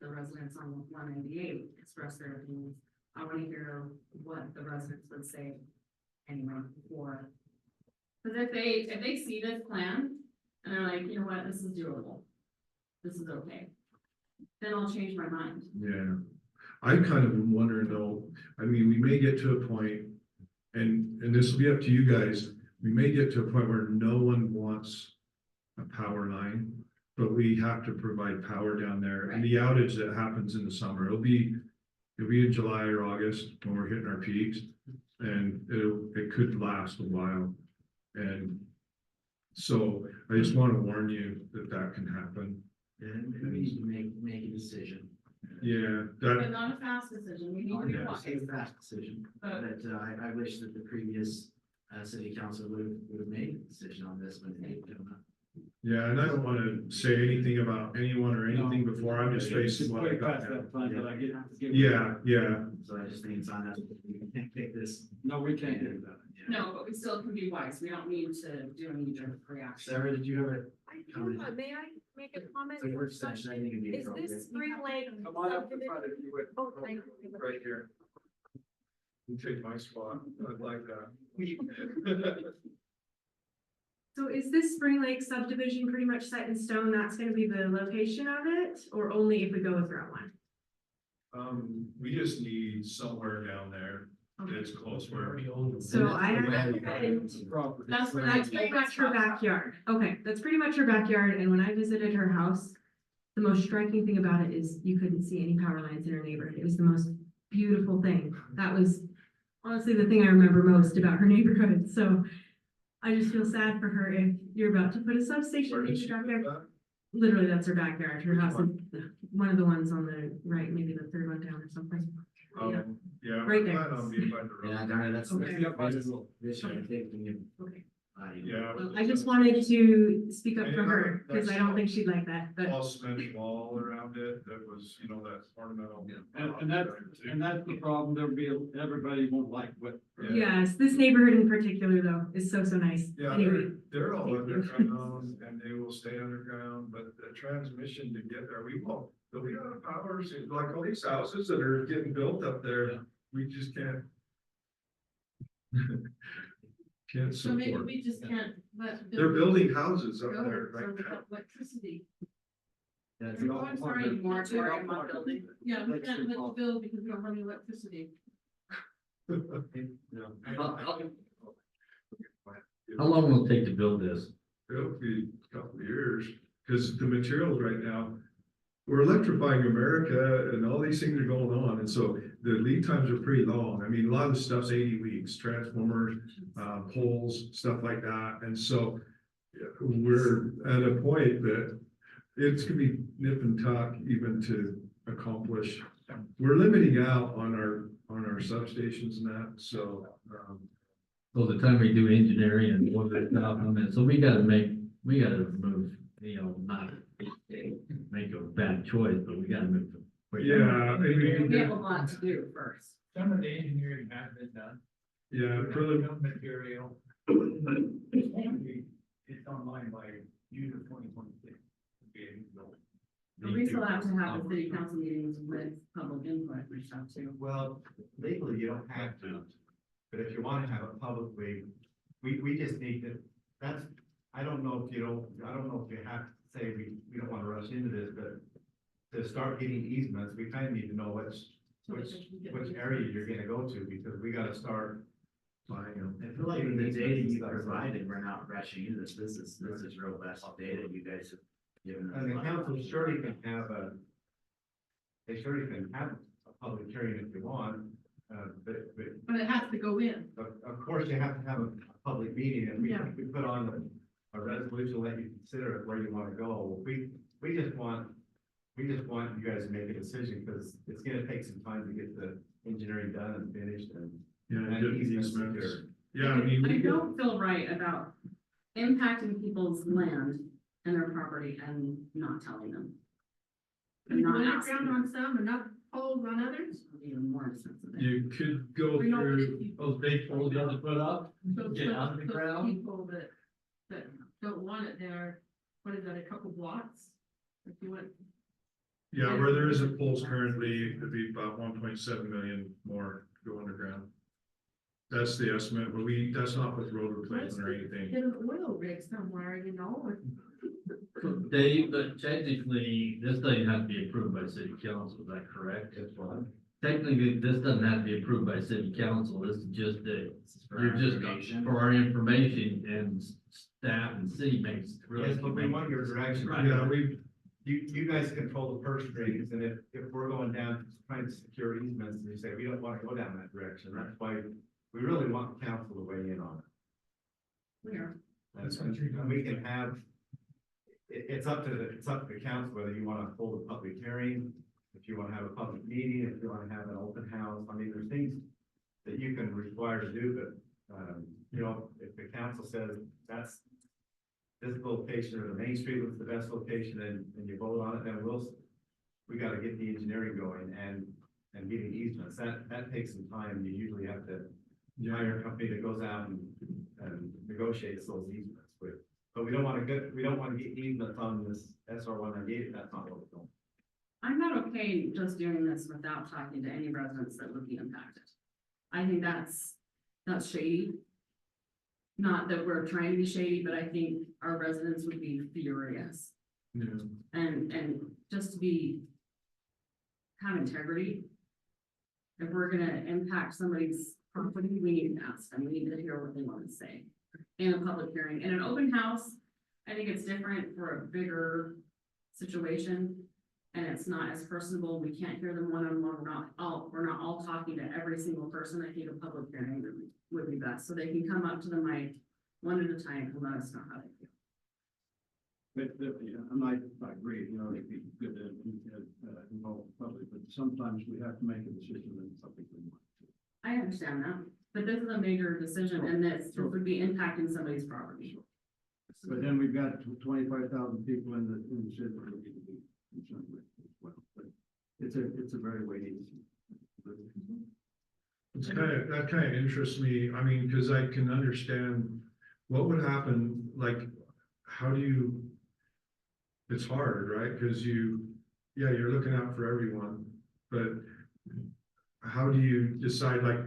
the residents on 198 express their opinions. I wanna hear what the residents would say anyway before. Cause if they see this plan and they're like, you know what, this is doable. This is okay. Then I'll change my mind. yeah. I kind of am wondering though, I mean, we may get to a point, and this will be up to you guys, we may get to a point where no one wants a power line, but we have to provide power down there, and the outage that happens in the summer, it'll be in July or August when we're hitting our peaks, and it could last a while, and so I just want to warn you that can happen. And we need to make a decision. Yeah, But that, not a fast decision. We need to be Yeah, wise. it's a fast decision, But- but I wish that the previous city council would have made a decision on this, but they did not. yeah, and I don't want to say anything about anyone or anything before I'm just facing what I got now. Yeah, So I just think it's on us. We can't take this. No, we can't can't. do that. Yeah. No, but we still can be wise. We don't need to do a knee-jerk reaction. Sarah, did you have a comment? May I make a comment? It's a work session, I think it'd be Is appropriate. this Spring Lake? Come on up in front subdivision- if you would. Oh, thank you. Right here. You take my spot, I'd like that. So is this Spring Lake subdivision pretty much set in stone? That's gonna be the location of it, or only if we go with Route 1? We just need somewhere down there that's close where we own. So I have, That's where that's pretty much her backyard. Okay, that's pretty much her backyard, and when I visited her house, the most striking thing about it is you couldn't see any power lines in her neighborhood. It was the most beautiful thing. That was honestly the thing I remember most about her neighborhood, so I just feel sad for her if you're about to put a substation Where in did she your put backyard. that? Literally, that's her backyard. Her Which house is one of the ones on the right, maybe the third one down or something. Yeah. Yeah. Right there. Plan on being by the road. Yeah, darn it, that's. Okay. This year, I think we can. Okay. Yeah. Well, I just wanted to speak up for her, because I don't think she'd like that, but. All cement wall around it, that was, you know, that ornamental. And that's the problem, everybody won't like what. Yes, this neighborhood in particular though is so nice. Yeah, Anyway, they're all thank you. underground and they will stay underground, but the transmission to get there, we won't. There'll be out of power, so like all these houses that are getting built up there, we just can't. Can't So maybe support. we just can't let. They're building houses up go there so right we now. have electricity. That's Oh, I'm sorry. Moratorium on building. Yeah, we can't let the bill because we don't have any electricity. How long will it take to build this? It'll be a couple of years, because the materials right now, we're electrifying America and all these things are going on, and so the lead times are pretty long. I mean, a lot of the stuff's 80 weeks, transformers, poles, stuff like that, and so yeah, we're at a point that it's gonna be nip and tuck even to accomplish. We're limiting out on our substations and that, so, So the time we do engineering and what they're talking about, so we gotta move, you know, not make a bad choice, but we gotta move. yeah, I mean, We have a lot to do first. Some of the engineering has been done. yeah, really, Some material. It's online by June of 2026. But we still have to have the city council meetings with public input and stuff too. Well, legally, you don't have to, but if you wanna have it publicly, we just need to, I don't know if you have to say, we don't wanna rush into this, but to start getting easements, we kinda need to know which area you're gonna go to, because we gotta start buying them. I feel like the data you provided, we're not rushing into this. This is robust data you guys have given us. And the council surely can have a public hearing if you want, But it has to go in. of course, you have to have a public meeting, and Yeah. we put on a resolution, let you consider it where you wanna go. We just want you guys to make a decision, because it's gonna take some time to get the engineering done and finished and. yeah, and get easements easements. secured. Yeah, I mean, I don't feel right about impacting people's land and their property and not telling them. And not asking Underground them. on some and not poles on others. Even more sensitive. you could go We know through, that Those big poles you have to put up, those- get out of the those ground. People that don't want it there, what is that, a couple blocks? If you went, yeah, where there isn't poles currently, it'd be about 1.7 million more to go underground. That's the estimate, but that's not with road replacement or anything. get an oil rig somewhere, you know, or Dave, but technically, this doesn't have to be approved by city council, is that correct? Technically, this doesn't have to be approved by city council, this is just you're just, for our information, and staff and city makes. really Yes, but we want your direction. Yeah, You guys control the purse strings, and if we're going down trying to secure easements, and you say, we don't wanna go down that direction, that's why we really want the council to weigh in on it. Where? And we can have, it's up to the council whether you wanna hold a public hearing, if you wanna have a public meeting, if you wanna have an open house. I mean, there's things that you can require to do, but, you know, if the council says that's this location or the Main Street was the best location, and you vote on it, then we gotta get the engineering going and getting easements. That takes some time. You usually have to hire a company that goes out and negotiates those easements with. But we don't wanna get easements on this SR 198. That's not what we're doing. I'm not okay just doing this without talking to any residents that would be impacted. I think that's shady. Not that we're trying to be shady, but I think our residents would be furious. yeah. And just to have integrity. If we're gonna impact somebody's property, we need to ask them, we need to hear what they want to say. In a public hearing, in an open house, I think it's different for a bigger situation. And it's not as personable, we can't hear them one-on-one, we're not all talking to every single person. I think a public hearing would be best, so they can come up to the mic one at a time and let us know how they feel. I agree, you know, it'd be good to involve the public, but sometimes we have to make a decision and something we want to. I understand that. But this is a major decision and this would be impacting somebody's property. But then we've got 25,000 people in the city that need to be concerned with as well. But it's a very weighty issue. That kind of interests me, I mean, because I can understand what would happen, like, how do you, it's hard, right? Because you're looking out for everyone, but how do you decide, like,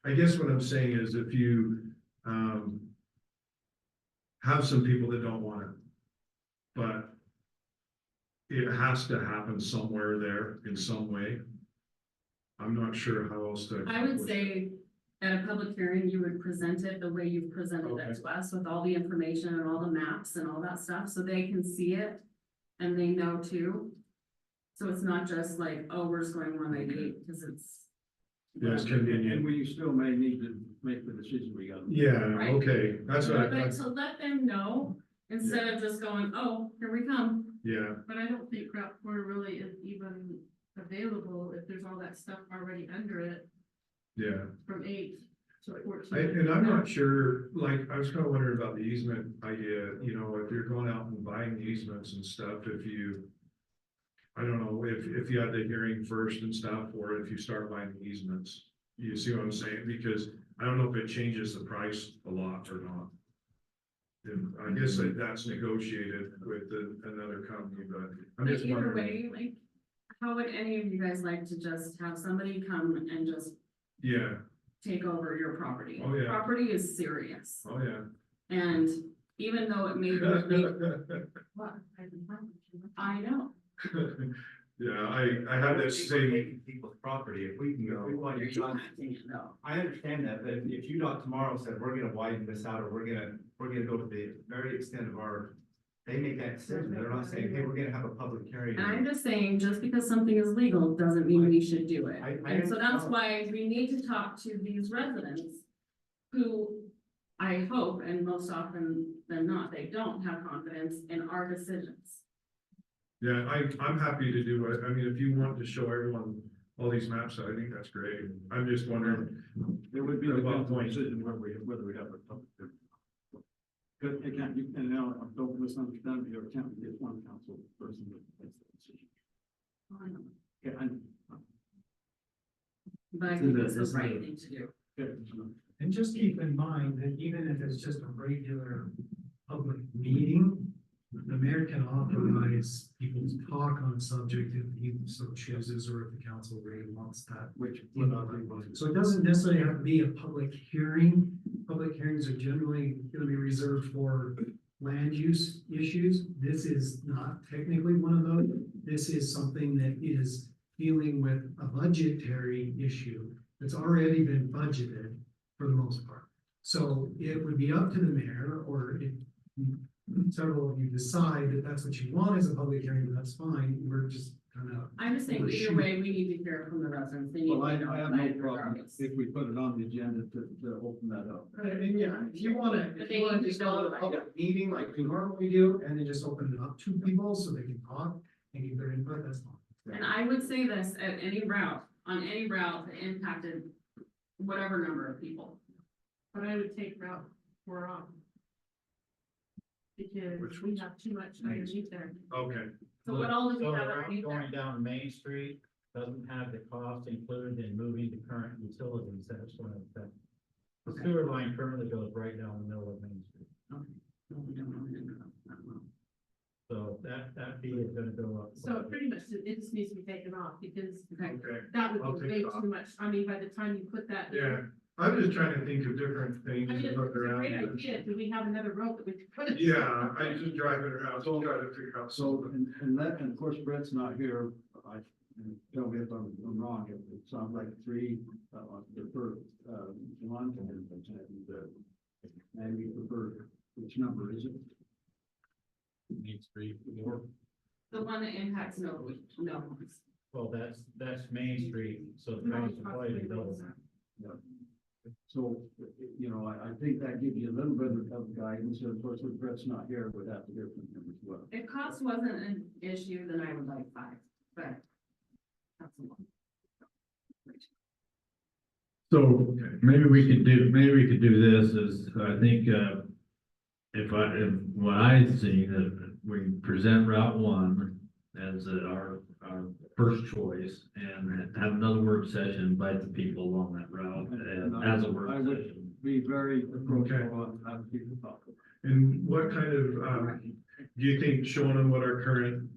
I guess what I'm saying is if you, have some people that don't want it, but it has to happen somewhere there in some way. I'm not sure how else to. I would say at a public hearing, you would present it the way you've presented it to us with all the information and all the maps and all that stuff, so they can see it and they know too. So it's not just like, oh, we're just going 198 because it's. Yeah, it's convenient. And we still may need to make the decision we got. Yeah, Right. okay, that's what But to let them know, instead of just going, oh, here we come. yeah, But I don't think Route 4 really is even available if there's all that stuff already under it yeah. from 8 to 14. And I'm not sure, like, I was kind of wondering about the easement idea, you know, if you're going out and buying the easements and stuff, if you, I don't know, if you had the hearing first and stuff, or if you start buying the easements, you see what I'm saying? Because I don't know if it changes the price a lot or not. And I guess that's negotiated with another company, but I'm But just either wondering. way, like, how would any of you guys like to just have somebody come and just Yeah, take over your property? Oh, yeah. Property is serious, oh, yeah. and even though it may be, what, I know. Yeah, I had this same, Taking people's property, if we want you to. No. I understand that, but if you not tomorrow said, we're gonna widen this out, or we're gonna go to the very extent of our, they make that decision, they're not saying, hey, we're gonna have a public hearing. And I'm just saying, just because something is legal doesn't mean we should do it. I And so that's understand. why we need to talk to these residents who I hope, and most often than not, they don't have confidence in our decisions. yeah, I'm happy to do it. I mean, if you want to show everyone all these maps, I think that's great. I'm just wondering. There would be a At what point? decision whether we have a public hearing. Because it can't, and now, don't misunderstand, you can't get one council person that makes the decision. Yeah, But I think it's the right thing to do. And just keep in mind that even if it's just a regular public meeting, the mayor can authorize people to talk on a subject if he so chooses, or if the council really wants that. Which would not be one. So it doesn't necessarily have to be a public hearing. Public hearings are generally going to be reserved for land use issues. This is not technically one of those. This is something that is dealing with a budgetary issue that's already been budgeted for the most part. So it would be up to the mayor, or if several of you decide that that's what you want as a public hearing, that's fine. We're just kind of. I'm just saying, either way, we need to hear from the residents. They need Well, I to know have no that problem regardless. if we put it on the agenda to open that up. And yeah, if you wanna, But if they you wanna need to just know go to a about public meeting like we normally do, and then just open it up to people so they can talk and give their input, that's fine. And I would say this at any route, on any route that impacted whatever number of people. But I would take Route 4 off. Because Which we have too much underneath there. Okay, So what all do we So have the route underneath going there? down Main Street doesn't have the cost included in moving the current utilities that it's going to affect. The sewer line currently goes right down the middle of Main Street. No, we don't know, we didn't know that well. So that fee is gonna go up. So pretty much it just needs to be taken off because Okay. okay. that would I'll be take way it off. too much. I mean, by the time you put that. in- Yeah, I'm just trying to think of different things I mean, to it's look a around. great idea. Do we have another road that we could put it? Yeah, I just driving around, so I'm trying to figure out. So, and of course, Brett's not here, and tell me if I'm wrong, it sounds like three, prefer, one, and we prefer, which number is it? Main Street, or, The one that impacts no. well, that's Main Street, so the cost of quite a bill. So, you know, I think that gives you a little bit of guidance, and of course, if Brett's not here, we'd have to hear from him as well. If cost wasn't an issue, then I would like 5, but. That's a lot. So maybe we could do this is, I think, if what I see that we present Route 1 as our first choice and have another work session, invite the people along that route and as a work session. Be very approachable on how people talk. And what kind of, do you think showing them what our current,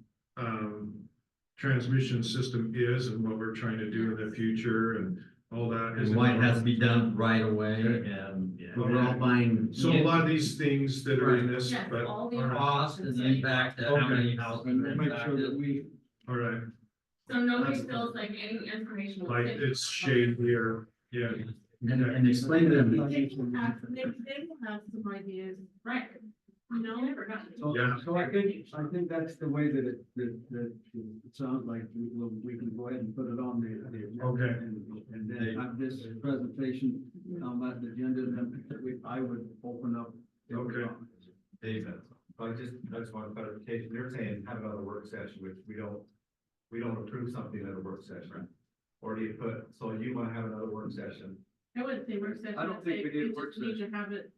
transmission system is and what we're trying to do in the future and all that? And why it has to be done right away and. Yeah. But we're all buying. So a lot of these things that are in this, Yes, but, all the Cost and the impact, how many houses. And make sure that we, all right, So nobody feels like any information. was like hidden. it's shade here, yeah. And explain to them. They will have some ideas, Right. you know, Yeah. so I think that's the way that it sounds like we can go ahead and put it on the agenda. Okay. And then have this presentation on that agenda, and then I would open up. Okay. Dave, I just want clarification, you're saying have another work session, which we don't approve something at a work session. Or do you put, so you wanna have another work session? I would say work session. I don't think we need a work just need to have it.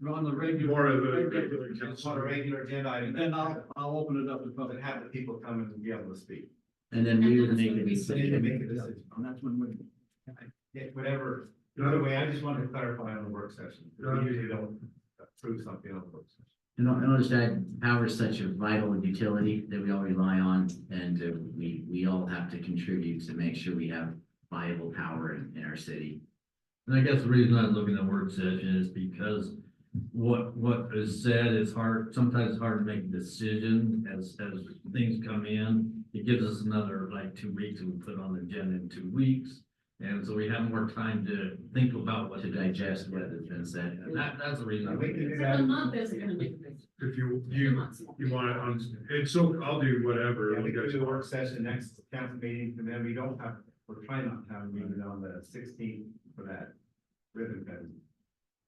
On the regular. More of a regular Just council. on a regular agenda item. And then I'll open it up to But public. have the people come and be able to speak. And then we would And make then a we So you can decision. make a decision. And that's when we. Yeah, whatever, either way, I just wanted to clarify on the work session. We usually don't approve something on the work session. And I understand power is such a vital utility that we all rely on, and we all have to contribute to make sure we have viable power in our city. And I guess the reason I'm looking at work session is because what is said is hard, sometimes it's hard to make a decision as things come in. It gives us another like 2 weeks, and we put on the agenda in 2 weeks. And so we have more time to think about what To digest what has been said. And that's the reason. I'm We can looking do at that. A month isn't gonna make a difference. If you You want it on, and so I'll do whatever. Yeah, we you can guys do a want. work session next council meeting, and then we don't have, we're trying not to have a meeting on the 16th for that ribbon cutting.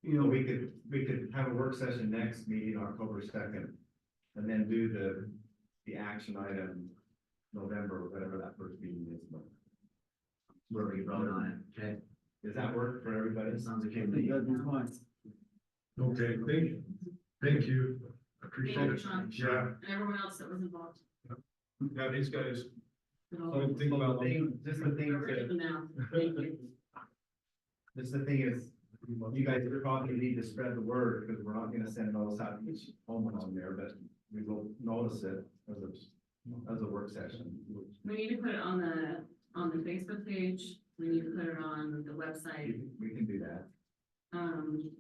You know, we could have a work session next meeting, October 2nd, and then do the action item November, whatever that first meeting is. Where we vote on it, okay? Does that work for everybody? Sounds okay I to think me. that'd be fine. Okay, thank you. Appreciate Thank you, it. Sean. Yeah, And everyone else that was involved. yeah, these guys, So think about just the thing We're to, even now. Thank you. just the thing is, you guys probably need to spread the word, because we're not gonna send notice out to each home on there, but we will notice it as a work session. We need to put it on the Facebook page, we need to put it on the website. We can do that.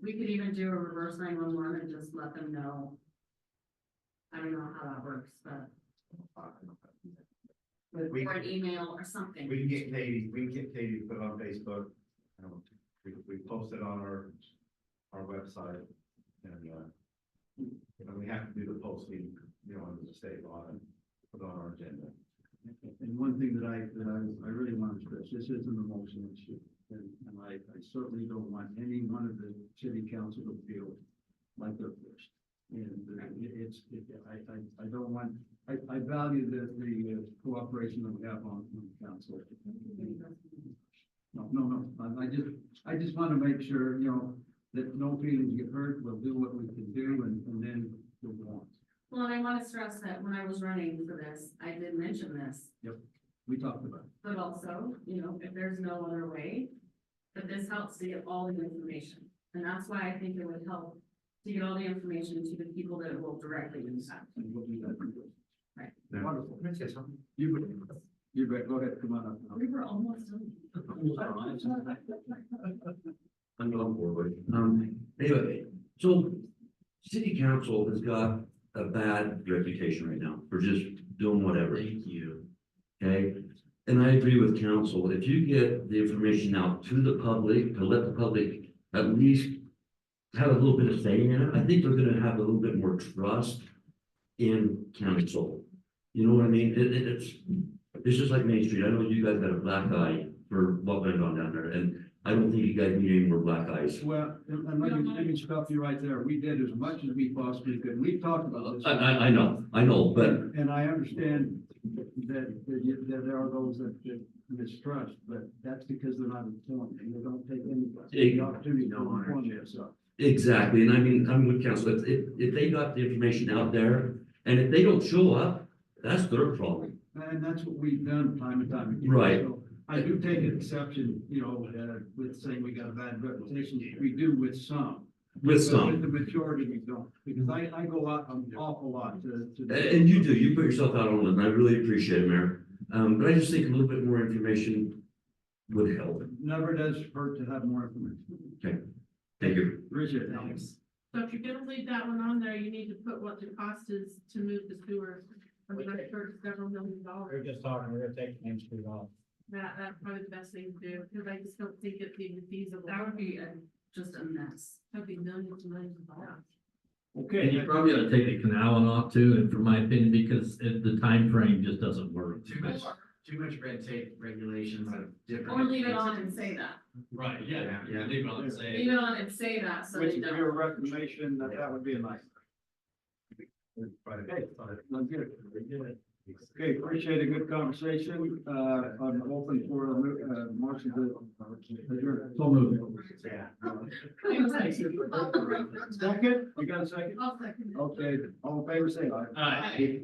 We could even do a reverse 911 and just let them know. I don't know how that works, but, We or an can, email or something. we can get Katie to put it on Facebook. We post it on our website, and we have to do the posting, under the state law and put it on our agenda. And one thing that I really want to stress, this isn't a motion issue. And I certainly don't want any one of the city council to feel like they're pushed. And I don't want, I value the cooperation that we have on the council. No, I just want to make sure, that no feelings get hurt. We'll do what we can do and then we'll go on. Well, and I want to stress that when I was running for this, I did mention this, We talked about it. but also, if there's no other way, but this helps to get all the information. And that's why I think it would help to get all the information to the people that it will directly impact. And we'll do that. Right. Wonderful. You bet. Go ahead. Come on up. We were almost done. I'm on board. Anyway, so city council has got a bad reputation right now for just doing whatever. Thank you. Okay, and I agree with council. If you get the information out to the public, to let the public at least have a little bit of say in it, I think they're gonna have a little bit more trust in council. You know what I mean? It's just like Main Street. I know you guys got a black eye for what went on down there, and I don't think you guys need any more black eyes. Well, and let me stop you right there. We did as much as we possibly could. We talked about this. I know, but And I understand that there are those that mistrust, but that's because they're not informed, and they don't take any Hey, opportunity to inform themselves. Exactly, and I mean, I'm with council, if they got the information out there, and if they don't show up, that's their problem. And that's what we've done time and time again. Right. So I do take exception, with saying we got a bad reputation, we do with some. With But some, with the majority, we don't, because I go out an awful lot to. and you do, you put yourself out on it, and I really appreciate it, Mayor. But I just think a little bit more information would help. Never does hurt to have more information. Thank you. Appreciate it. Thanks. So if you're gonna leave that one on there, you need to put what the cost is to move the sewer. I mean, I'm sure it's several $1 million. We're just talking, we're gonna take Main Street off. That's probably the best thing to do, because I just don't think it'd be feasible. That would be just a mess. That'd be millions and millions of dollars. Okay. And you probably ought to take the canal one off too, and from my opinion, because the time frame just doesn't work. Too much red tape regulations of different. Or leave it on and say that. Right, Yeah. leave it on and say. Leave it on and say that, so Which they is know. your recommendation, that would be a nice. Okay, sounds good. Okay, appreciate a good conversation. I'm open for a motion to adjourn. So moved. Second, you got a second? I'll second it. Okay, all in favor, say aye. Aye.